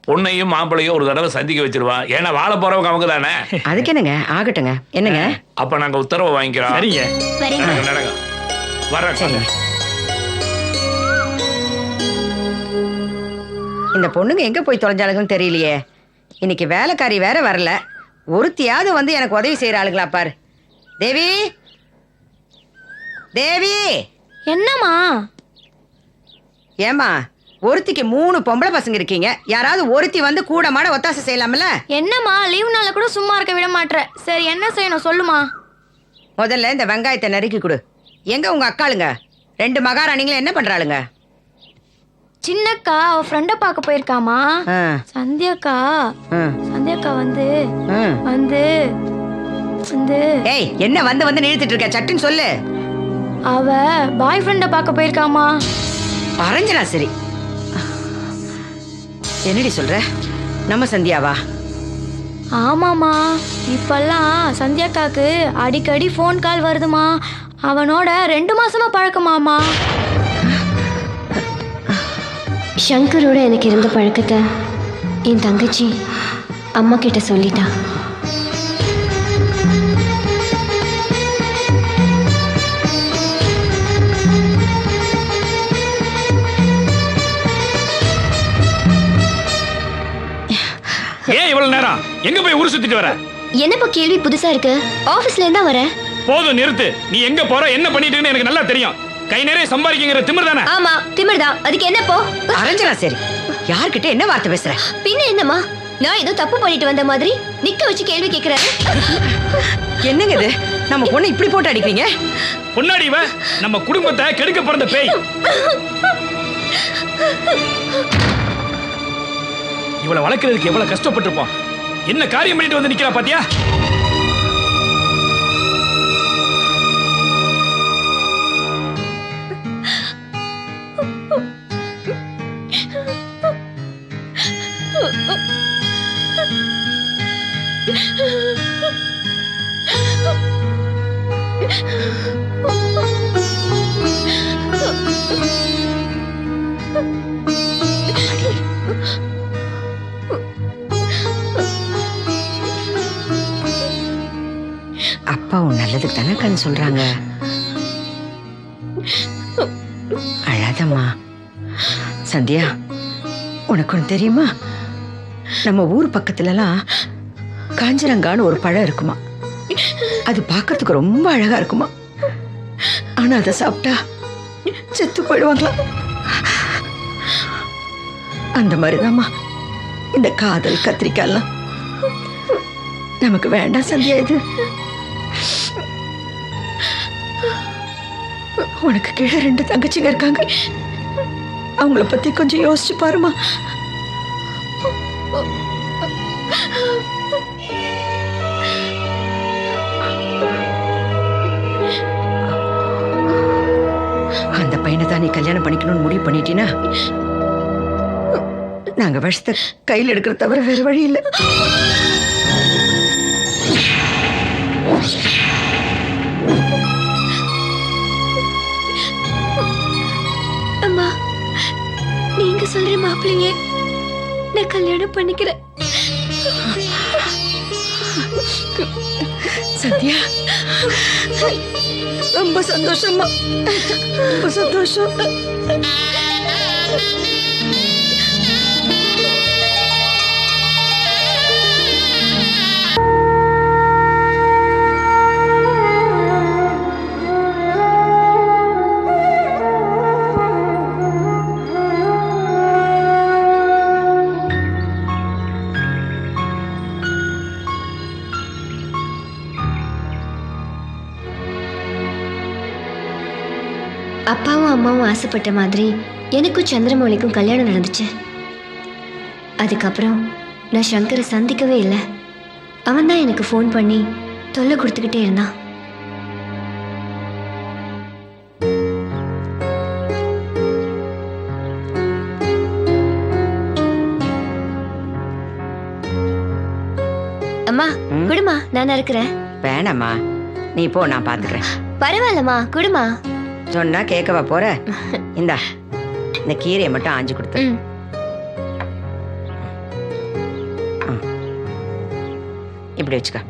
பொண்ணையும் மாப்பிளையும் ஒரு தடவை சந்திக்க வச்சிருவான். ஏன்னா வாழ போறவங்க அவங்க தானே. அதுக்கு என்னங்க, ஆகட்டுங்க. என்னங்க? அப்ப நாங்க உத்தரவு வாங்கிக்கிறோம். சரிங்க. நடங்க வர்றேன். இந்த பொண்ணுங்க எங்க போய் தொலைஞ்சாளுங்கன்னு தெரியலையே. இன்னைக்கு வேலைக்காரி வேற வரல. ஒருத்தியாவது வந்து எனக்கு உதவி செய்யற ஆளுங்களா பாரு. தேவி, தேவி. என்னம்மா? ஏமா, ஒருத்திக்கு 3 பொம்பளை பசங்க இருக்கீங்க. யாராவது ஒருத்தி வந்து கூட மாட ஒத்தாசை செய்யலாம்ல? என்னம்மா, லீவ் நாள்ல கூட சும்மா இருக்க விட மாட்டற. சரி, என்ன செய்யணும் சொல்லுமா? முதல்ல இந்த வெங்காயத்தை நறுக்கி கொடு. எங்க உங்க அக்காளுங்க? 2 மகாராணிங்களும் என்ன பண்றாளுங்க? சின்னக்கா அவ ஃப்ரெண்ட பார்க்க போயிருக்காமா. சந்தியாக்கா வந்து வந்து வந்து ஏய், என்ன வந்து வந்து நிறுத்திட்டு இருக்க? சட்டுன்னு சொல்லு. அவ பாய் ஃப்ரெண்ட பார்க்க போயிருக்காமா. அரஞ்சனா? சரி, என்னடி சொல்ற? நம்ம சந்தியாவா? ஆமாமா, இப்பெல்லாம் சந்தியாக்காக்கு அடிக்கடி ஃபோன் கால் வருதுமா. அவனோட 2 மாசமா பழக்கமாமா. சங்கரோட எனக்கு இருந்த பழக்கத்தை என் தங்கச்சி அம்மா கிட்ட சொல்லிட்டா. ஏன் இவ்வளவு நேரம்? எங்க போய் ஊர் சுத்திட்டு வர? என்னப்பா கேள்வி புதுசா இருக்கு? ஆபீஸ்ல இருந்தா வரேன். போதும், நிறுத்து. நீ எங்க போற, என்ன பண்ணிட்டு இருக்கன்னு எனக்கு நல்லா தெரியும். கை நிறைய சம்பாதிக்கிற திமிர் தானே? ஆமா, திமிர் தான். அதுக்கு என்ன போ? அரஞ்சனா, சரி, யார்கிட்ட என்ன வார்த்தை பேசுற? பின்ன என்னம்மா, நான் ஏதோ தப்பு பண்ணிட்டு வந்த மாதிரி நிக்க வச்சு கேள்வி கேக்குறாரு. என்னங்க இது? நம்ம பொண்ணு இப்படி போட்டு அடிக்கிறீங்க? பொன்னாடி இவ நம்ம குடும்பத்தை கெடுக்க பிறந்த பேய். இவளை வளர்க்கறதுக்கு எவ்வளவு கஷ்டப்பட்டிருப்போம். என்ன காரியம் பண்ணிட்டு வந்து நிக்கிறா பாத்தியா? அப்பா உன் நல்லதுக்கு தானே கண் சொல்றாங்க. அழாதம்மா. சந்தியா, உனக்கு ஒன்று தெரியுமா? நம்ம ஊர் பக்கத்துலலாம் காஞ்சிரங்கான்னு ஒரு பழம் இருக்குமா. அது பார்க்கறதுக்கு ரொம்ப அழகா இருக்குமா. ஆனா அதை சாப்பிட்டா செத்து போயிடுவாங்களாம். அந்த மாதிரிதாம்மா இந்த காதல் கத்திரிக்காய்லாம் நமக்கு வேண்டாம் சந்தியா. இது உனக்கு கீழே 2 தங்கச்சிங்க இருக்காங்க. அவங்கள பத்தி கொஞ்சம் யோசிச்சு பாருமா. அந்த பையனை தான் நீ கல்யாணம் பண்ணிக்கணும்னு முடிவு பண்ணிட்டீனா நாங்க விஷத்தை கையில் எடுக்கிற தவிர வேற வழி இல்லை. அம்மா, நீங்க சொல்ற மாப்பிள்ளையே நான் கல்யாணம் பண்ணிக்கிறேன். சத்யா, ரொம்ப சந்தோஷமா, ரொம்ப சந்தோஷம். அப்பாவும் அம்மாவும் ஆசைப்பட்ட மாதிரி எனக்கும் சந்திரமௌலிக்கும் கல்யாணம் நடந்துச்சு. அதுக்கப்புறம் நான் சங்கரை சந்திக்கவே இல்லை. அவன் தான் எனக்கு ஃபோன் பண்ணி தொல்லை கொடுத்துக்கிட்டே இருந்தான். அம்மா குடுமா, நான் இருக்கிறேன். வேணாம்மா, நீ போ, நான் பாத்துக்கிறேன். பரவாயில்லம்மா, குடுமா. சொன்னா கேட்கவா போற? இந்தா, இந்த கீரையை மட்டும் ஆஞ்சு கொடுத்து. இப்படி வச்சுக்க.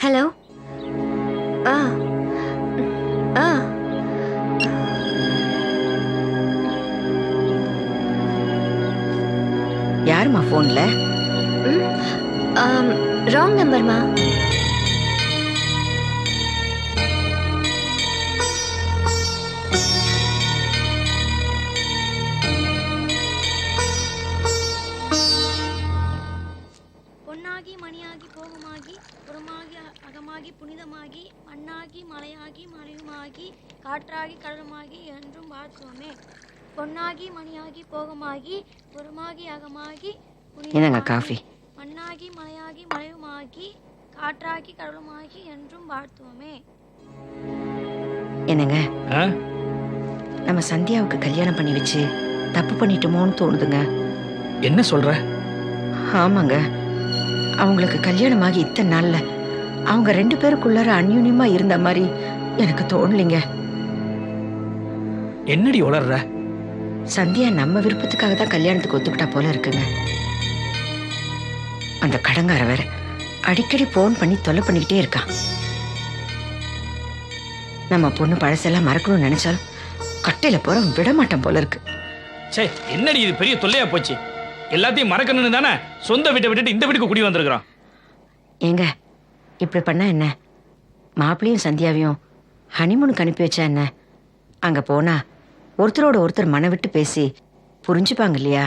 ஹலோ. ஆ ஆ யாருமா போன்ல? ராங் நம்பர்மா. பொன்னாகி மணியாகி போகமாகி புறமாகி அகமாகி புனிதமாகி மண்ணாகி மலையாகி மலையுமாகி காற்றாகி கடலுமாகி என்றும் வாழ்த்துவோமே. பொன்னாகி மணியாகி போகமாகி புறமாகி அகமாகி என்னங்க காஃபி? மண்ணாகி மலையாகி மலையுமாகி காற்றாகி கடலுமாகி என்றும் வாழ்த்துவோமே. என்னங்க, நம்ம சந்தியாவுக்கு கல்யாணம் பண்ணி வச்சு தப்பு பண்ணிட்டோமோன்னு தோணுதுங்க. என்ன சொல்ற? ஆமாங்க, அவங்களுக்கு கல்யாணமாகி இத்தனை நாள்ல அவங்க 2 பேருக்குள்ளார அந்யூன்யமா இருந்த மாதிரி எனக்கு தோணலைங்க. என்னடி உளர்ற? சந்தியா நம்ம விருப்பத்துக்காக தான் கல்யாணத்துக்கு ஒத்துக்கிட்டா போல இருக்குங்க. அந்த கடங்கார வேற அடிக்கடி போன் பண்ணி தொல்லை பண்ணிக்கிட்டே இருக்கான். நம்ம பொண்ணு பழசெல்லாம் மறக்கணும்னு நினைச்சாலும் கட்டையில போற விட மாட்டான் போல இருக்கு. சே, என்னடி இது பெரிய தொல்லையா போச்சு? எல்லாத்தையும் மறக்கணும்னு தானே சொந்த வீட்டை விட்டுட்டு இந்த வீட்டுக்கு குடி வந்திருக்கிறான். ஏங்க, இப்படி பண்ணா என்ன? மாப்பிள்ளையும் சந்தியாவையும் ஹனிமூனுக்கு அனுப்பி வச்சா என்ன? அங்க போனா ஒருத்தரோட ஒருத்தர் மன விட்டு பேசி புரிஞ்சுப்பாங்க இல்லையா?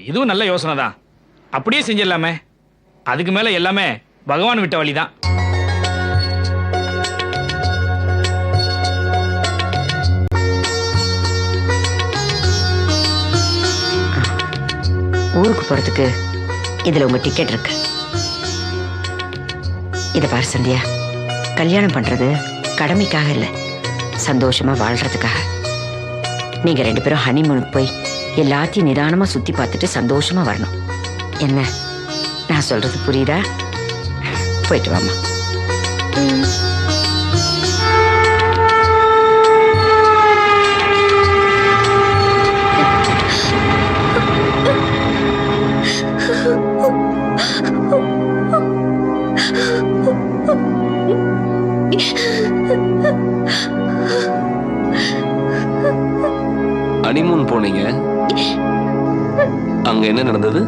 இதுவும் நல்ல யோசனை தான். அப்படியே செஞ்சிடலாமே. அதுக்கு மேல எல்லாமே பகவான் விட்ட வழிதான். ஊருக்கு போறதுக்கு இதுல உங்க டிக்கெட் இருக்கு. இத பாரு சந்தியா, கல்யாணம் பண்றது கடமைக்காக இல்ல, சந்தோஷமா வாழ்றதுக்காக. நீங்க 2 பேரும் ஹனிமூனுக்கு போய் எல்லாத்தையும் நிதானமா சுத்தி பார்த்துட்டு சந்தோஷமா வரணும். என்ன, நான் சொல்றது புரியுதா? போயிட்டு வாமா. ஹனிமூன் போனீங்க, அங்க என்ன நடந்தது?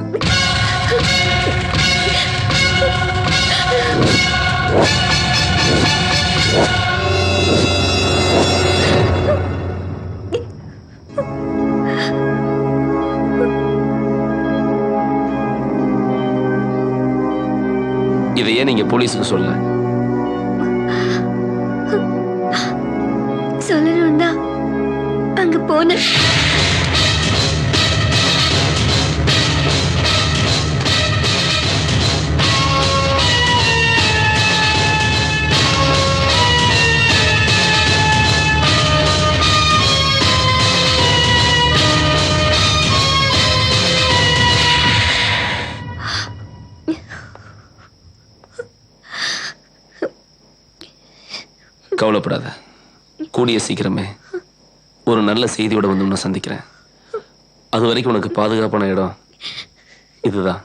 இதையே நீங்க போலீஸுக்கு சொல்ல? சொல்லணும் தான் அங்க போன. கவலைப்படாத, கூடிய சீக்கிரமே ஒரு நல்ல செய்தியோட வந்து உன்னை சந்திக்கிறேன். அது வரைக்கும் உனக்கு பாதுகாப்பான இடம் இதுதான்.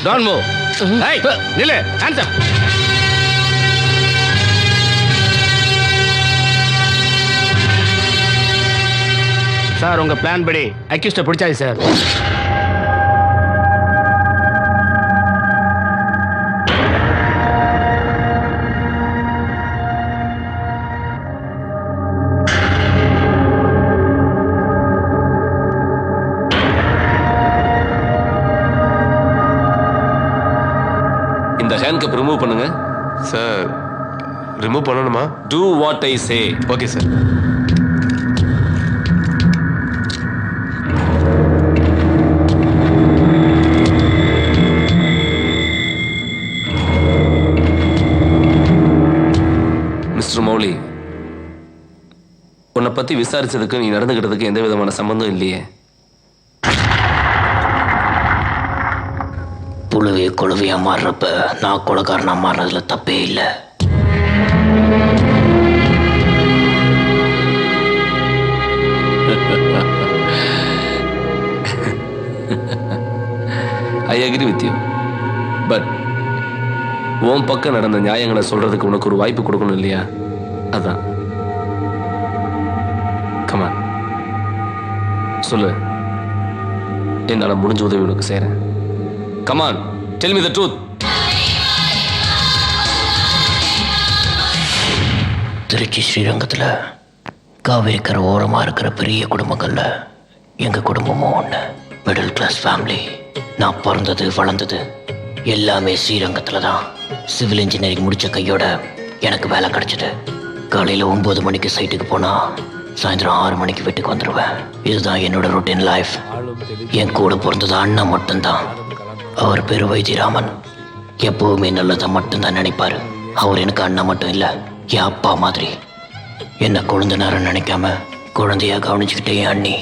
Don't move. ஏய் நில்லு. Hands up. சார் உங்க பிளான் படி அக்யூஸ்ட பிடிச்சாச்சு சார். இந்த ஹேண்ட் கப் ரிமூவ் பண்ணுங்க சார். ரிமூவ் பண்ணணுமா? Do what I say. Okay sir. Mister Mouli, உன்னை பத்தி விசாரிச்சதுக்கு நீ நடந்துகிட்டதுக்கு எந்த விதமான சம்பந்தம் இல்லையே. புழுவே கொழுவையா மாறுறப்ப நான் கொலைகாரனா மாறுறதுல தப்பே இல்லை. I agree with you. But உன் பக்கம் நடந்த நியாயங்களை சொல்றதுக்கு உனக்கு ஒரு வாய்ப்பு கொடுக்கணும் இல்லையா? அதான். கமான் சொல்லு. என்னால முடிஞ்ச உதவி உனக்கு செய்றேன். Come on tell me the truth. Trichy ஸ்ரீரங்கத்தில் காவேரிக்கரை ஓரமாக இருக்கிற பெரிய குடும்பங்கள்ல எங்கள் குடும்பமும் ஒன்று. Middle class family. நான் பிறந்தது வளர்ந்தது எல்லாமே ஸ்ரீரங்கத்தில் தான். சிவில் இன்ஜினியரிங் முடித்த கையோட எனக்கு வேலை கிடச்சிது. காலையில் 9 மணிக்கு சைட்டுக்கு போனால் சாயந்தரம் 6 மணிக்கு வீட்டுக்கு வந்துடுவேன். இதுதான் என்னோட ரொட்டீன் லைஃப். என் கூட பிறந்தது அண்ணன் மட்டும்தான். அவர் பேர் வைத்தியராமன். எப்போவுமே நல்லதை மட்டும்தான் நினைப்பார். அவர் எனக்கு அண்ணன் மட்டும் இல்லை, என் அப்பா மாதிரி. என்னை குழந்தை நேரம் நினைக்காம குழந்தையா கவனிச்சுக்கிட்டே என் அண்ணி.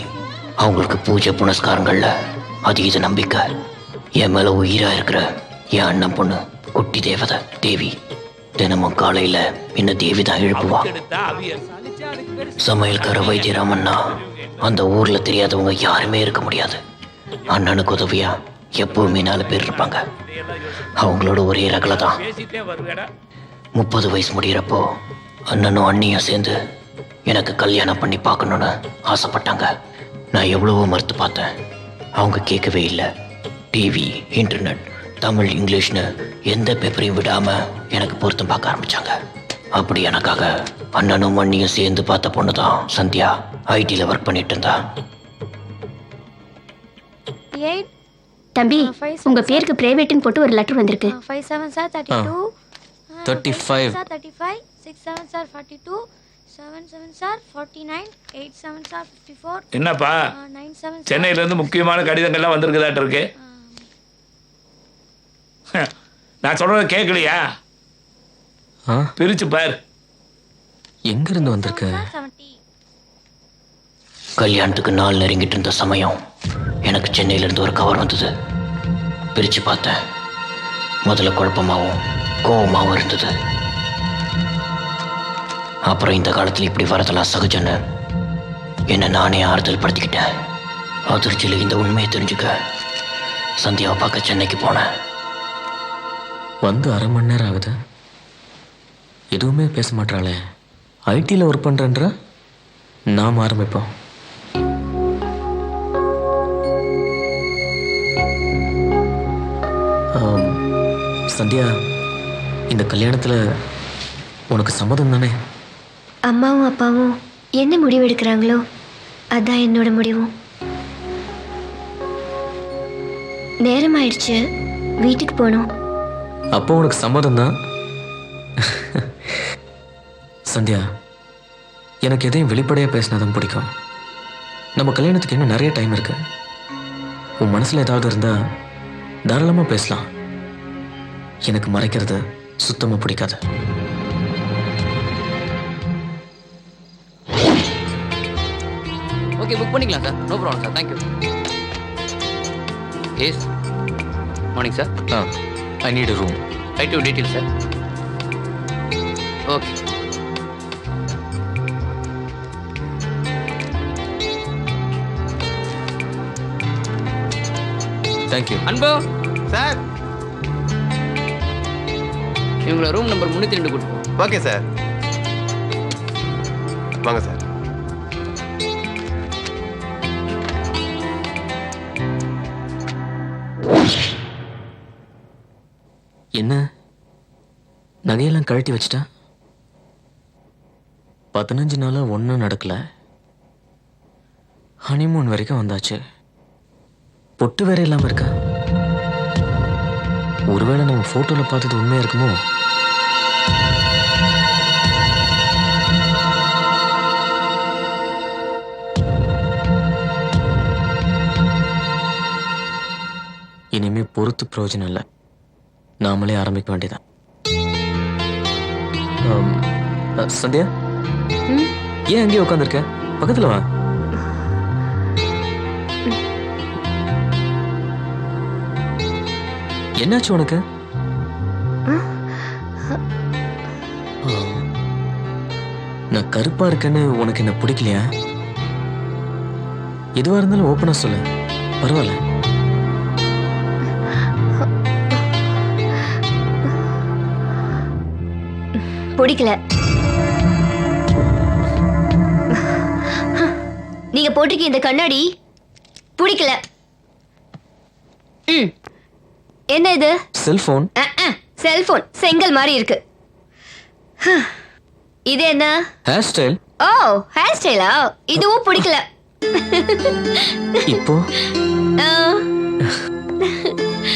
அவங்களுக்கு பூஜை புனஸ்காரங்களில் அதீத நம்பிக்கை. என் மேலே உயிராக இருக்கிற என் அண்ணன் பொண்ணு குட்டி தேவதை தேவி தினமும் காலையில் என்ன தேவி தான் எழுப்புவா. சமையல்கார வைத்தியராமன்னா அந்த ஊரில் தெரியாதவங்க யாருமே இருக்க முடியாது. அண்ணனுக்கு உதவியா எப்பவுமே 4 பேர் இருப்பாங்க. அவங்களோட ஒரே ரகலை தான். 30 வயசு முடிகிறப்போ அண்ணனும் அண்ணியும் சேர்ந்து எனக்கு கல்யாணம் பண்ணி பார்க்கணுன்னு ஆசைப்பட்டாங்க. நான் எவ்வளவோ மறுத்து பார்த்தேன். அவங்க கேட்கவே இல்லை. டிவி, இன்டர்நெட், தமிழ், இங்கிலீஷ்னு எந்த பேப்பரையும் விடாமல் எனக்கு பொருத்தம் பார்க்க ஆரம்பித்தாங்க. அப்படி எனக்காக அண்ணனும் அண்ணியும் சேர்ந்து பார்த்த பொண்ணு தான் சந்தியா. ஐடியில் ஒர்க் பண்ணிட்டு இருந்தா. தம்பி, உங்க பேருக்கு பிரைவேட்னு போட்டு ஒரு லெட்டர் வந்திருக்கு. 5 7 sir 32 35 sir 35 6 7 sir 42 7 7 sir 49 8 7 sir 54. என்னப்பா 9 7 சென்னையில இருந்து முக்கியமான கடிதங்கள்லாம் வந்திருக்குதாட்டு இருக்கு. நான் சொல்றத கேட்கலையா? பிரிச்சு பார். எங்க இருந்து வந்திருக்க? கல்யாணத்துக்கு நாள் நெருங்கிட்டு இருந்த சமயம் எனக்கு சென்னையிலேருந்து ஒரு கவர் வந்தது. பிரித்து பார்த்தேன். முதல்ல குழப்பமாகவும் கோபமாகவும் இருந்தது. அப்புறம் இந்த காலத்தில் இப்படி வரதெல்லாம் சகஜன்னு என்னை நானே ஆறுதல் படுத்திக்கிட்டேன். அதிர்ச்சியில் இந்த உண்மையை தெரிஞ்சுக்க சந்தியாவை பார்க்க சென்னைக்கு போனேன். வந்து 1/2 மணி நேரம் ஆகுது. எதுவுமே பேச மாட்டாளே. ஐடியில் ஒர்க் பண்ணுறேன்ற நாம் ஆரம்பிப்போம். சந்தியா, இந்த கல்யாணத்தில் உனக்கு சம்மதம் தானே? அம்மாவும் அப்பாவும் என்ன முடிவு எடுக்கிறாங்களோ அதான் என்னோட முடிவும். நேரம் ஆயிடுச்சு, வீட்டுக்கு போகணும். அப்போ உனக்கு சம்மதம் தான். சந்தியா, எனக்கு எதையும் வெளிப்படையாக பேசினாதான் பிடிக்கும். நம்ம கல்யாணத்துக்கு இன்னும் நிறைய டைம் இருக்கு. உன் மனசில் ஏதாவது இருந்தால் தாராளமாக பேசலாம். எனக்கு மறைக்கிறது சுத்தமாக பிடிக்காது. ஓகே, புக் பண்ணிக்கலாம் sir. No problem sir. Thank you. Yes morning sir. I need a room. Right to detail sir. Okay. Thank you. Anbu sir, இவங்களை ரூம் நம்பர் 302 கூட்டு போ. Okay sir. வாங்க சார். என்ன நகையெல்லாம் கழட்டி வச்சிட்டா? 15 நாளா ஒன்றும் நடக்கல. ஹனிமூன் வரைக்கும் வந்தாச்சு. பொட்டு வேற இல்லாம இருக்கா? ஒருவேளை நம்ம போட்டோல பார்த்தது உண்மையா இருக்குமோ? இனிமே பொறுத்து பிரயோஜனம் இல்லை. நாமளே ஆரம்பிக்க வேண்டியதான். சந்தியா, ஏன் அங்கேயே உட்காந்துருக்க? பக்கத்துல வா. என்னாச்சு உனக்கு? நான் கருப்பா இருக்கேன்னு உனக்கு என்ன பிடிக்கலையா? எதுவா இருந்தாலும் ஓப்பனா சொல்லு, பரவாயில்ல. பிடிக்கல. நீங்க போட்டிருக்க இந்த கண்ணாடி பிடிக்கல. என்ன இது? செல்போன். செல்போன் செங்கல் மாதிரி இருக்கு. இது என்ன? Hair style. ஓ, ஹேர் ஸ்டைலா? இதுவும் பிடிக்கல. இப்போ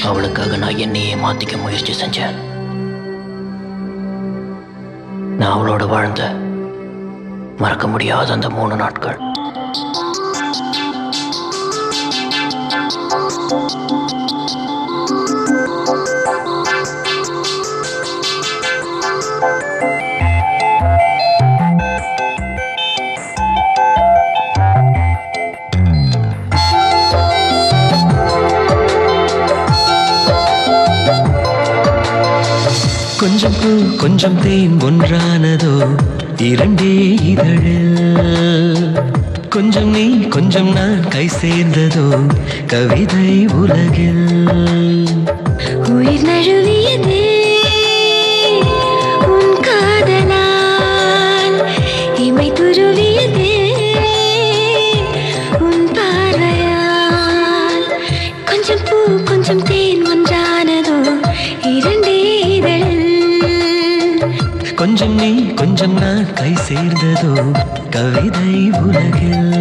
அவளுக்காக நான் என்னையே மாத்திக்க முயற்சி செஞ்சேன். நான் அவளோட வாழ்ந்த மறக்க முடியாத அந்த 3 நாட்கள். கொஞ்சம் பூ கொஞ்சம் தேன் ஒன்றானதோ இரண்டே இதழில். கொஞ்சம் நீ கொஞ்சம் நான் கை சேர்ந்ததோ கவிதை உலகில். உயிர் நழுவியதே உன் காதலால், இமை துருவியதே உன் பார்வையால். கொஞ்சம் பூ கொஞ்சம் தேன் ஒன்றானதோ இரண்டே இதழில். கொஞ்சம் நீ கொஞ்சம் நான் கை சேர்ந்ததோ கவிதை உலகில்.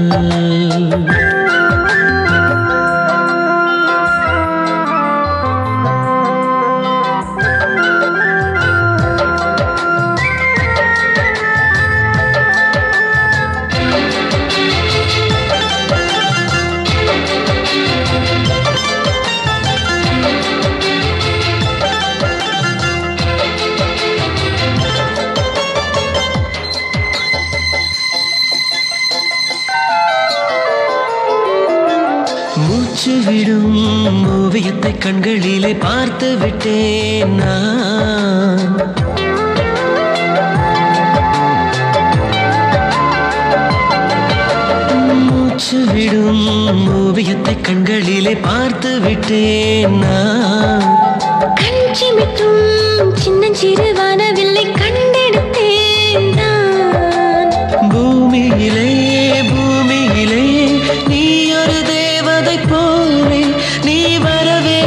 மூச்சு விடும் ஓவியத்தை கண்களிலே பார்த்து விட்டேன் நான். மூச்சு விடும் ஓவியத்தை கண்களிலே பார்த்து விட்டேன் நான். கஞ்சிமிட்டும் சின்னஞ்சிறு வானவில்லை கண்டெடுத்தேன் நான். பூமியிலே பூமியிலே நீ ஒரு தேவதை போலே, நீ வரவே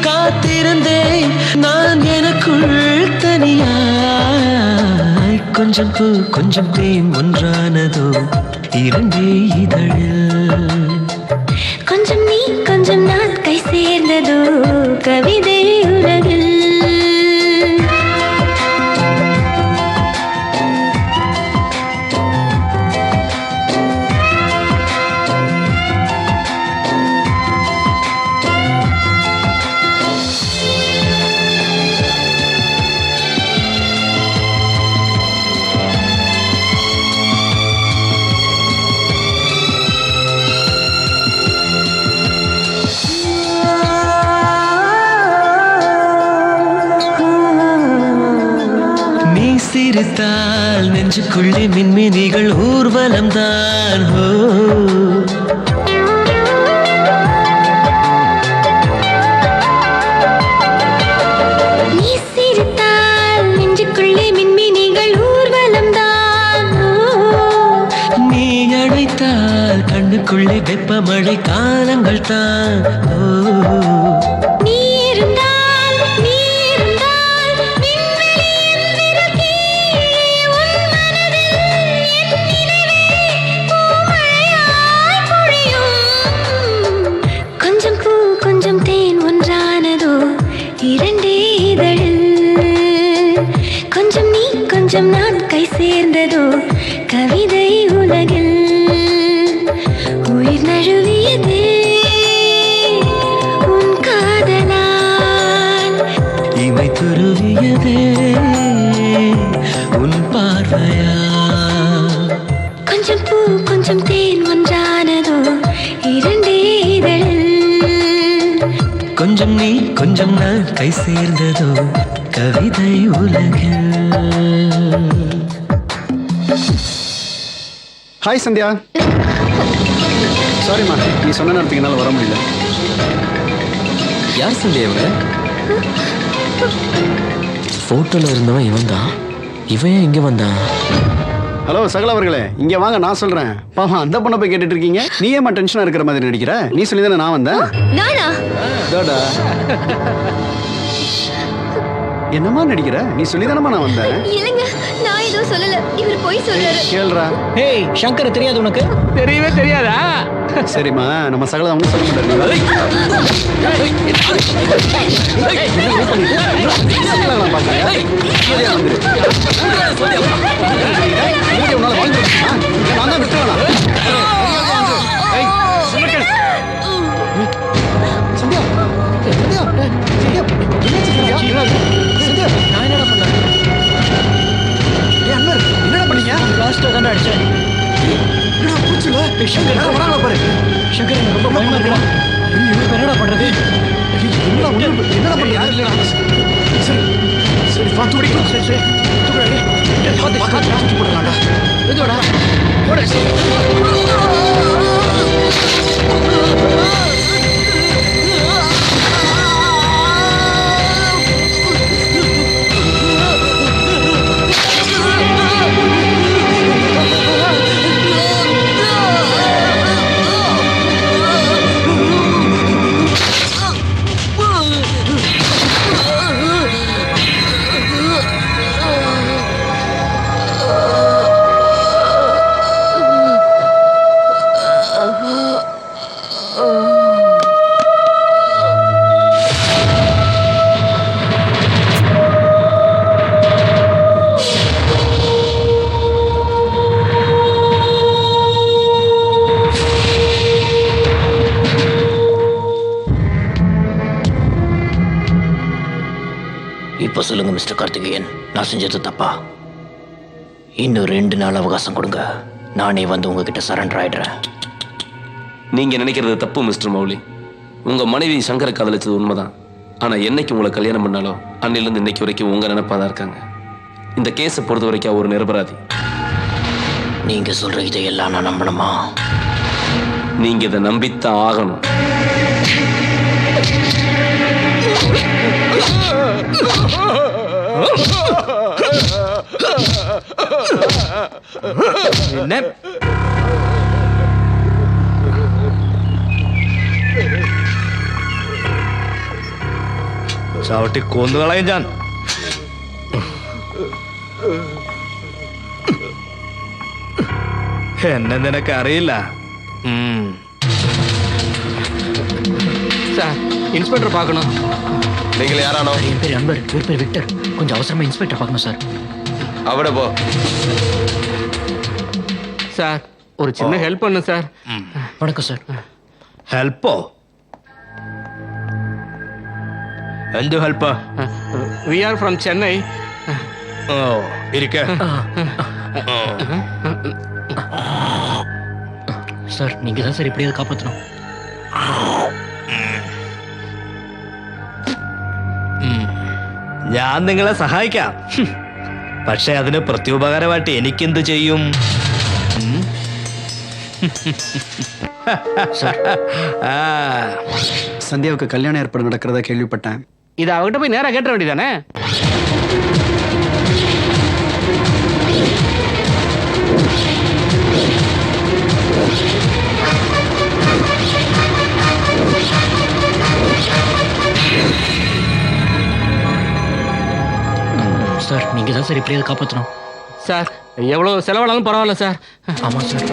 காத்திருந்தேன் நான் எனக்குள் தனியாய். கொஞ்சம் பூ கொஞ்சம் தேன் ஒன்றானதோ இரண்டே இதழில். கொஞ்சம் நீ கொஞ்சம் நான் கை சேர்ந்ததோ கவிதை உலகில். சிரித்தால் நெஞ்சுக்குள்ளே மின்மினிகள் ஊர்வலம் தான். நீ சிரித்தால் வெப்பமழை காலங்கள் தான். நீ இருந்தால் விண்வெளி என்பதற்கே உன் மனதில் என் நினைவே பூமழையாய் பொழியும். கொஞ்சம் பூ கொஞ்சம் தேன் ஒன்றானதோ இரண்டே இதழில். கொஞ்சம் நீ கொஞ்சம் நான் கை சேர்ந்ததோ கவிதை உலகில். உயிர் நழுவியதே உன் காதலால். இமை துருவியதே உன் பார்வையா. கொஞ்சம் பூ கொஞ்சம் தேன் ஒன்றானதோ இரண்டே இதழில். கொஞ்சம் நீ கொஞ்சம் நான் கை சேர்ந்ததோ கவிதை உலகில். ஹாய் சந்தியா. சாரிம்மா, நீ சொன்ன நேரத்துக்கு என்னால் வர முடியல. யார் சந்தியா இவங்க? போட்டோல இருந்தவன் இவன் தான். இவன் இங்க வந்தான். ஹலோ சகல அவர்களே, இங்க வாங்க, நான் சொல்றேன். பாவம் அந்த பொண்ணை போய் கேட்டுட்டு இருக்கீங்க. நீ ஏமா டென்ஷனா இருக்கிற மாதிரி நடிக்கிற? நீ சொல்லி தானே நான் வந்தேன். நானா? டோடா. என்னமா நடிக்கிற? நீ சொல்லி தானமா நான் வந்தேன். இல்லைங்க, நான் எதுவும் சொல்லல. இவர் போய் சொல்றாரு. கேளுடா. ஏய் சங்கர், தெரியாது உனக்கு? தெரியவே தெரியாதா? சரிம்மா, நம்ம சகல ஒன்றும் சொல்ல மாட்டாரு. என்னடா பண்ணீங்க? லாஸ்ட் தான் அடிச்சேன். சங்கர் பாரு. சங்கர் எனக்கு ரொம்ப பயமா இருக்குடா. என்னடா பண்றது? என்னடா பண்றீங்க? சரி பார்த்து ஓடிக்கலாம். சரி பார்த்து போடலாம்டா. இதோடா இப்போ சொல்லுங்க மிஸ்டர் கார்த்திகேயன், நான் செஞ்சது தப்பா? இன்னும் 2 நாள் அவகாசம் கொடுங்க, நானே வந்து உங்ககிட்ட சரண்டர் ஆயிடுறேன். நீங்க நினைக்கிறது தப்பு மிஸ்டர் மௌலி. உங்க மனைவி சங்கரை காதலிச்சது உண்மைதான். ஆனா என்னைக்கு உங்களை கல்யாணம் பண்ணாலோ அன்னிலிருந்து இன்னைக்கு வரைக்கும் உங்க நினைப்பாதான் இருக்காங்க. இந்த கேஸை பொறுத்த வரைக்கும் ஒரு நிரபராதி. நீங்க சொல்ற இதையெல்லாம் நான் நம்பணுமா? நீங்க இதை நம்பித்தான் ஆகணும். என்ன ചവിട്ടി കൊന്നുകളയും ഞാൻ. എന്നെ നിനക്ക് അറിയില്ല. சார், இன்ஸ்பெக்டர் பார்க்கணும். நீங்கள் யாரானோ? என் பேர் அன்பர், இவர் பேர் விக்டர். கொஞ்சம் அவசரமா இன்ஸ்பெக்டர் பார்க்கணும் சார். அவட போ. சார், ஒரு சின்ன ஹெல்ப் பண்ணு சார். வணக்கம் சார். ഹെൽപ്പോ? എന്ത് help? We are from Chennai. ഓ, ഇരിക്ക. സാർ, நீங்க தான் சார் எப்படியாவது காப்பாற்றணும். ഞാൻ നിങ്ങളെ സഹായിക്കാം. പക്ഷെ അതിന് പ്രത്യുപകാരമായിട്ട് എനിക്കെന്ത് ചെയ്യും? சந்தியாவுக்கு கல்யாண ஏற்பாடு நடக்கிறதா கேள்விப்பட்டேன். இதை அவகிட்ட போய் நேரா கேட்ட வேண்டியதானே? சார் நீங்க தான் சார் எப்படியாவது காப்பாற்றணும். சார் எவ்வளோ செலவானாலும் பரவாயில்ல சார். ஆமாம் சார்.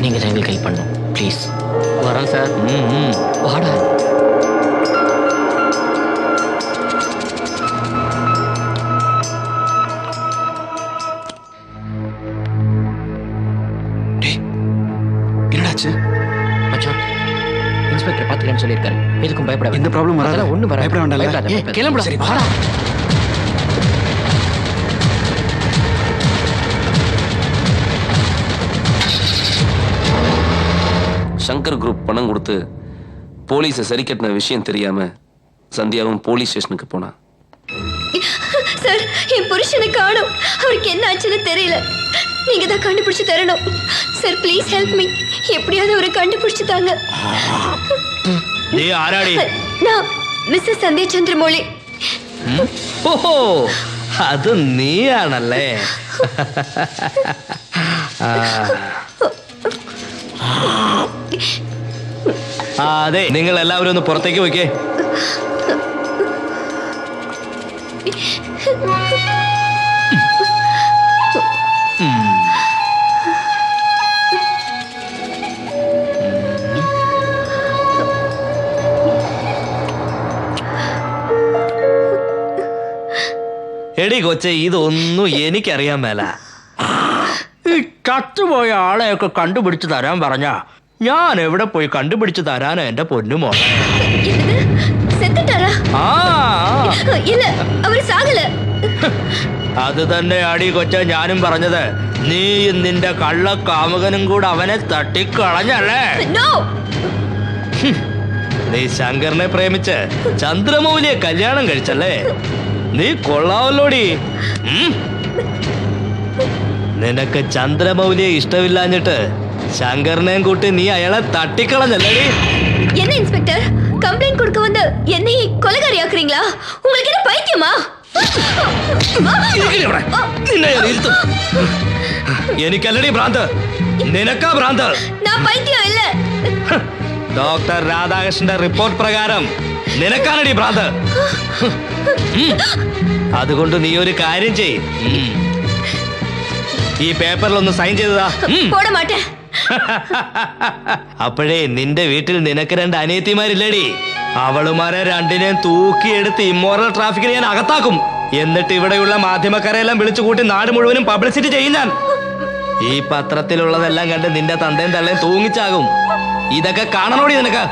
நீங்க தான் எங்களுக்கு ஹெல்ப் பண்ணணும் ப்ளீஸ். வரேன் சார். வாடா. என்னடாச்சு மச்சான், இன்ஸ்பெக்டர் பார்த்துக்கன்னு சொல்லியிருக்காரு. எதுக்கும் பயப்பட எந்த ப்ராப்ளம் வராது. ஒன்றும் பயப்பட வேண்டாம்ல. கிளம்புடா. சரி வாடா. சங்கர் குரூப் பணம் கொடுத்து போலீஸை சரி கட்டின விஷயம் தெரியாம சந்தியாவும் போலீஸ் ஸ்டேஷனுக்கு போனா. சார், என் புருஷனை காணோம். அவருக்கு என்ன ஆச்சுன்னு தெரியல. நீங்க தான் கண்டுபிடிச்சு தரணும் சார். Please help me. எப்படியாவது அவரை கண்டுபிடிச்சு தாங்க. நீ ஆராடி? நான் மிஸ்ஸஸ் சந்தியா சந்திரமௌலி. ஓஹோ, அது நீ ஆனல்லே. അതെ, നിങ്ങൾ എല്ലാവരും ഒന്ന് പുറത്തേക്ക് പോയിക്കേ. എടി കൊച്ചെ, ഇതൊന്നും എനിക്കറിയാൻ മേല. ഈ ചത്തുപോയ ആളെയൊക്കെ കണ്ടുപിടിച്ച് തരാൻ പറഞ്ഞ ഞാൻ എവിടെ പോയി കണ്ടുപിടിച്ച് തരാനാ എന്റെ പൊന്നുമോ? അത് തന്നെ ആടി കൊച്ച ഞാനും പറഞ്ഞത്. നീയും നിന്റെ കള്ള കാമുകനും കൂടെ അവനെ തട്ടിക്കളഞ്ഞല്ലേ? നീ ശങ്കറിനെ പ്രേമിച്ച് ചന്ദ്രമൗലിയെ കല്യാണം കഴിച്ചല്ലേ? നീ കൊള്ളാവല്ലോടി. നിനക്ക് ചന്ദ്രമൗലിയെ ഇഷ്ടമില്ലാഞ്ഞിട്ട് ശങ്കറിനെയും കൂട്ടി നീ അയാളെ തട്ടിക്കളഞ്ഞല്ലേ? என்ன இன்ஸ்பெக்டர், கம்ப்ளைண்ட் கொடுக்க வந்து என்னை கொலைகாரி ஆக்குறீங்களா? உங்களுக்கு என்ன பைத்தியமா? എനിക്കല്ലടി ഭ്രാന്ത്, നിനക്കാ ഭ്രാന്ത്. ഞാൻ പൈത്യം ഇല്ല. ഡോക്ടർ രാധാകൃഷ്ണന്റെ റിപ്പോർട്ട് പ്രകാരം നിനക്കാണടി ഭ്രാന്ത്. അതുകൊണ്ട് നീ ഒരു കാര്യം ചെയ്, ഈ പേപ്പറിൽ ഒന്ന് സൈൻ ചെയ്തതാ. പോട മാട്ടേ. അപ്പോഴേ നിന്റെ വീട്ടിൽ നിനക്ക് രണ്ട് അനിയത്തിമാരില്ലേടി? അവളുമാരെ രണ്ടിനെയും തൂക്കിയെടുത്ത് ഇമ്മോറൽ ട്രാഫിക്കിന് ഞാൻ അകത്താക്കും. എന്നിട്ട് ഇവിടെയുള്ള മാധ്യമക്കാരെല്ലാം വിളിച്ചു കൂട്ടി നാട് മുഴുവനും പബ്ലിസിറ്റി ചെയ്യും ഞാൻ. ഈ പത്രത്തിലുള്ളതെല്ലാം കണ്ട് നിന്റെ തന്തയും തള്ളയും തൂങ്ങിച്ചാകും. ഇതൊക്കെ കാണണോടി നിനക്ക്?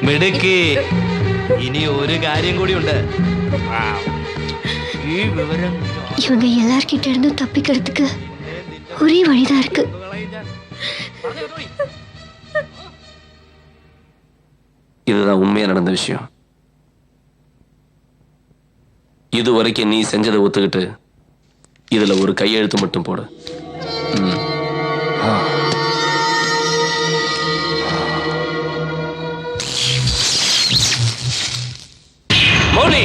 മിടുക്കി. ഇനി ഒരു കാര്യം കൂടിയുണ്ട്. ഈ വിവരം இவங்க எல்லார்கிட்ட இருந்தும் தப்பிக்கிறதுக்கு ஒரே வழிதான் இருக்கு. இதுதான் உண்மையா நடந்த விஷயம். இதுவரைக்கும் நீ செஞ்சதை ஒத்துக்கிட்டு இதுல ஒரு கையெழுத்து மட்டும் போடு. மௌலி,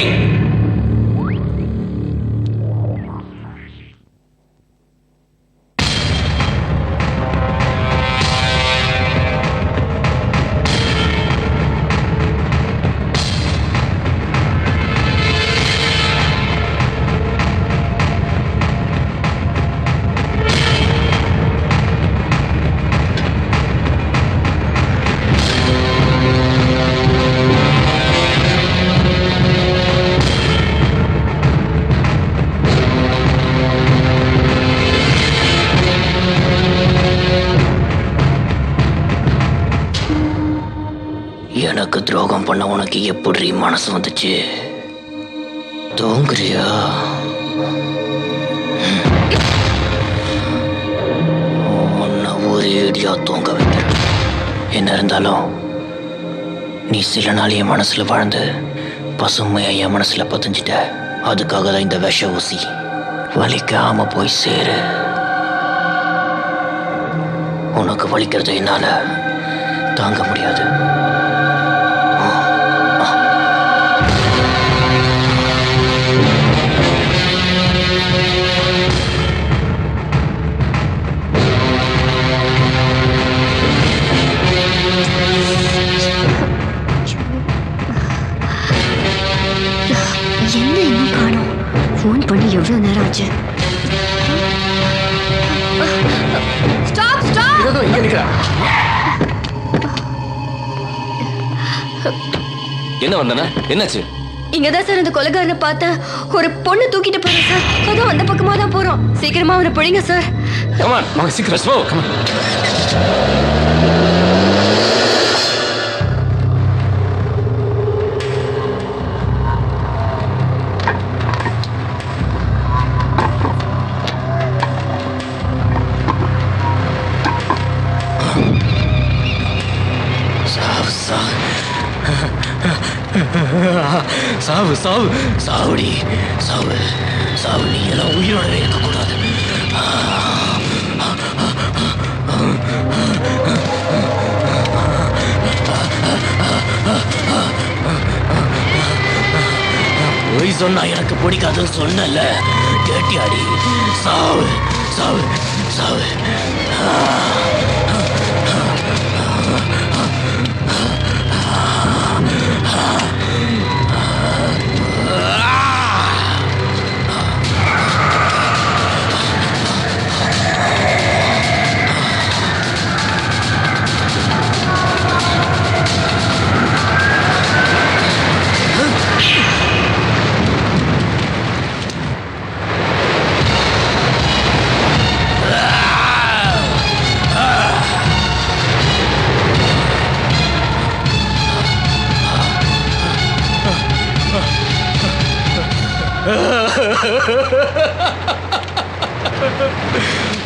எனக்கு துரோகம் பண்ண உனக்கு எப்படி மனசு வந்துச்சு? தூங்குறியா? உன்னை ஒரேடியா தூங்க வைக்கிறேன். என்ன இருந்தாலும் நீ சில நாள் என் மனசுல வாழ்ந்து பசுமையா என் மனசுல பதிஞ்சிட்ட. அதுக்காக தான் இந்த விஷ ஊசி. வலிக்காம போய் சேரு. உனக்கு வலிக்கிறது என்னால தாங்க முடியாது. எவ்வளவு நேரம் ஆச்சு? Stop stop. இதோ இங்க நிக்கிறா. என்ன வந்தானே? என்னாச்சு? இங்கதான் சார் இந்த கொலைகாரனை பார்த்தேன். ஒரு பொண்ணு தூக்கிட்டு போறேன் சார். அதுவும் அந்த பக்கமா தான் போறோம். சீக்கிரமா அவனை பிடிங்க சார். Come on, வாங்க சீக்கிரம் போ. Come on. சாவு சாவு சாவுடி சாவு சாவு. நீ எல்லாம் உயிரோடவே இருக்கக்கூடாது. பொய் சொன்னா எனக்கு பிடிக்காதுன்னு சொன்னல, கேட்டியாடி? சாவு சாவு சாவு.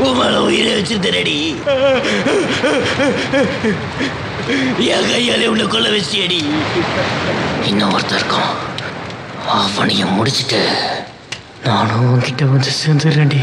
உங்களை உயிரை வச்சிருந்தடி. என் கையாலே உன்னை கொல்ல வச்சியடி. இன்னும் ஒருத்தர் இருக்கான், அவனையும் முடிச்சுட்டு நானும் உன்கிட்ட வந்து சேர்ந்துடுறேன்டி.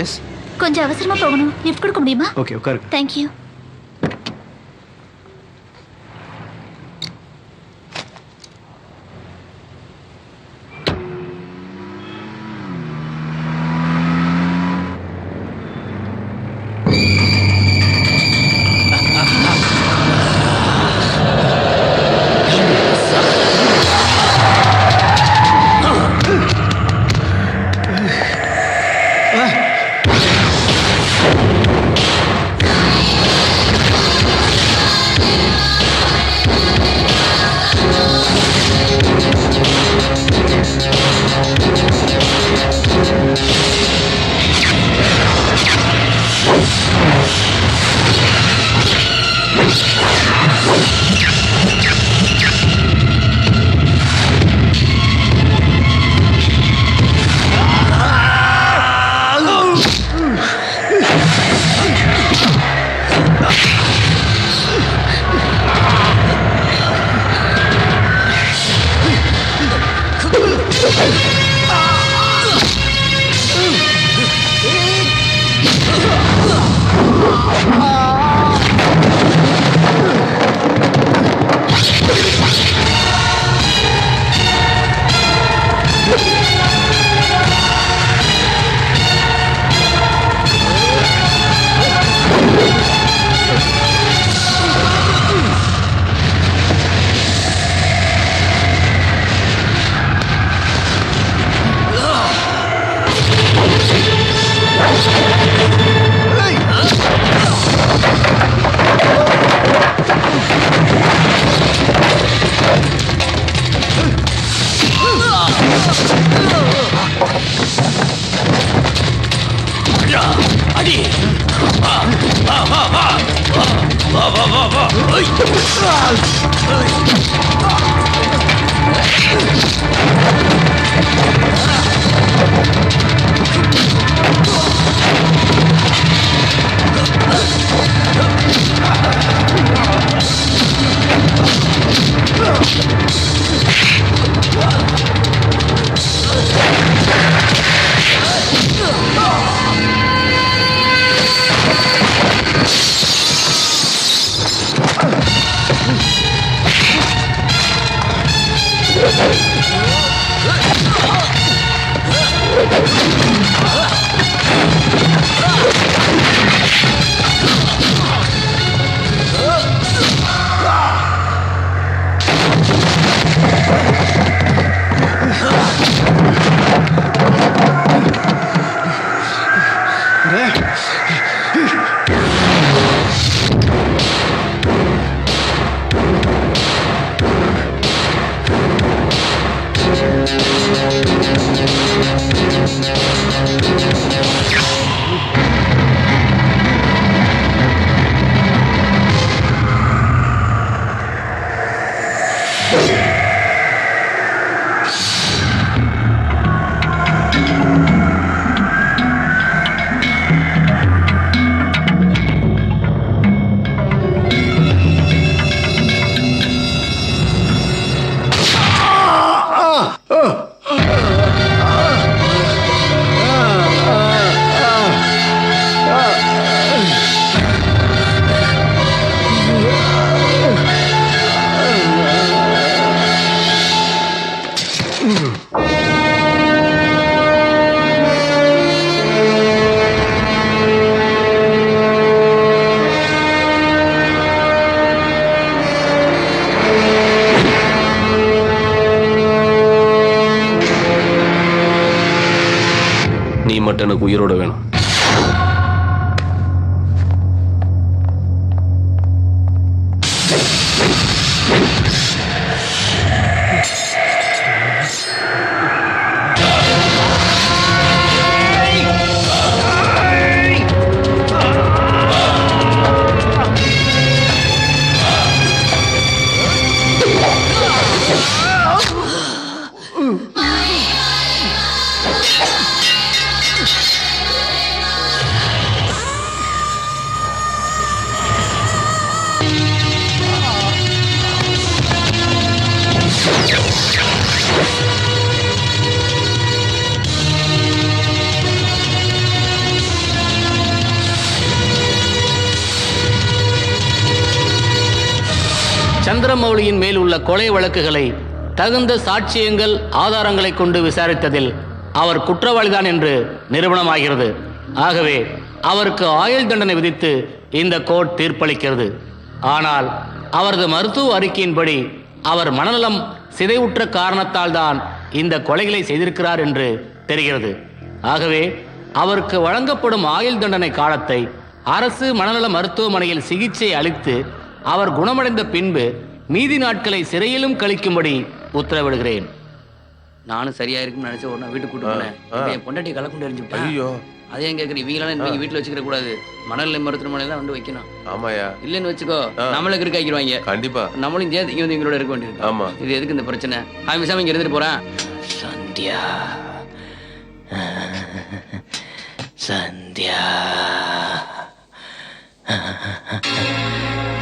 எஸ், கொஞ்சம் அவசரமா போகணும். லிஃப்ட் கொடுக்க முடியுமா? ஓகே உட்காருங்க. தேங்க்யூ. Hey! நீ மட்டும் எனக்கு உயிரோட வேணும். சந்திரமௌலியின் மேல் உள்ள கொலை வழக்குகளை தகுந்த சாட்சியங்கள் ஆதாரங்களை கொண்டு விசாரித்ததில் அவர் குற்றவாளிதான் என்று நிரூபணமாகிறது. ஆகவே அவருக்கு ஆயுள் தண்டனை விதித்து இந்த கோர்ட் தீர்ப்பளிக்கிறது. ஆனால் அவரது மருத்துவ அறிக்கையின்படி அவர் மனநலம் சிதைவுற்ற காரணத்தால் தான் இந்த கொலைகளை செய்திருக்கிறார் என்று தெரிகிறது. ஆகவே அவருக்கு வழங்கப்படும் ஆயுள் தண்டனை காலத்தை அரசு மனநல மருத்துவமனையில் சிகிச்சை அளித்து அவர் குணமடைந்த பின்பு மீதி நாட்களை சிறையிலும் கழிக்கும்படி உத்தரவிடுகிறேன். நானும் சரியா இருக்குன்னு நினைச்ச ஒரு நாள் வீட்டுக்கு கூட்டு போனேன். என் பொண்டாட்டி கலக்குண்டு எரிஞ்சு விட்டேன். ஐயோ, அதே கேட்குறேன். இவங்களாம் நீங்க வீட்டுல வச்சுக்க கூடாது, மணல் மருத்துவமனை தான் வந்து வைக்கணும். ஆமாயா, இல்லைன்னு வச்சுக்கோ நம்மளுக்கு இருக்க ஆக்கிடுவாங்க. கண்டிப்பா நம்மளும் சேர்த்து இங்க வந்து எங்களோட இருக்க வேண்டியது. ஆமா, இது எதுக்கு இந்த பிரச்சனை? அவன் விசாமி இங்க இருந்துட்டு போறேன். சந்தியா சந்தியா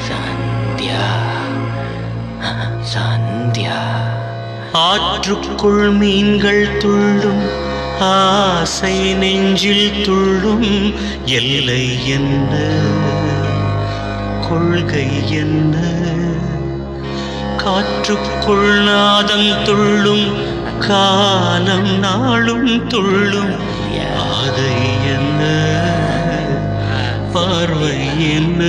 சந்தியா சந்தியா. ஆற்றுக்குள் மீன்கள் துள்ளும், ஆசை நெஞ்சில் துள்ளும். எல்லை என்ன, கொள்கை என்ன? காற்றுக்குள் நாதம் துள்ளும், காலம் நாளும் துள்ளும். பாதை என்ன, பார்வை என்ன?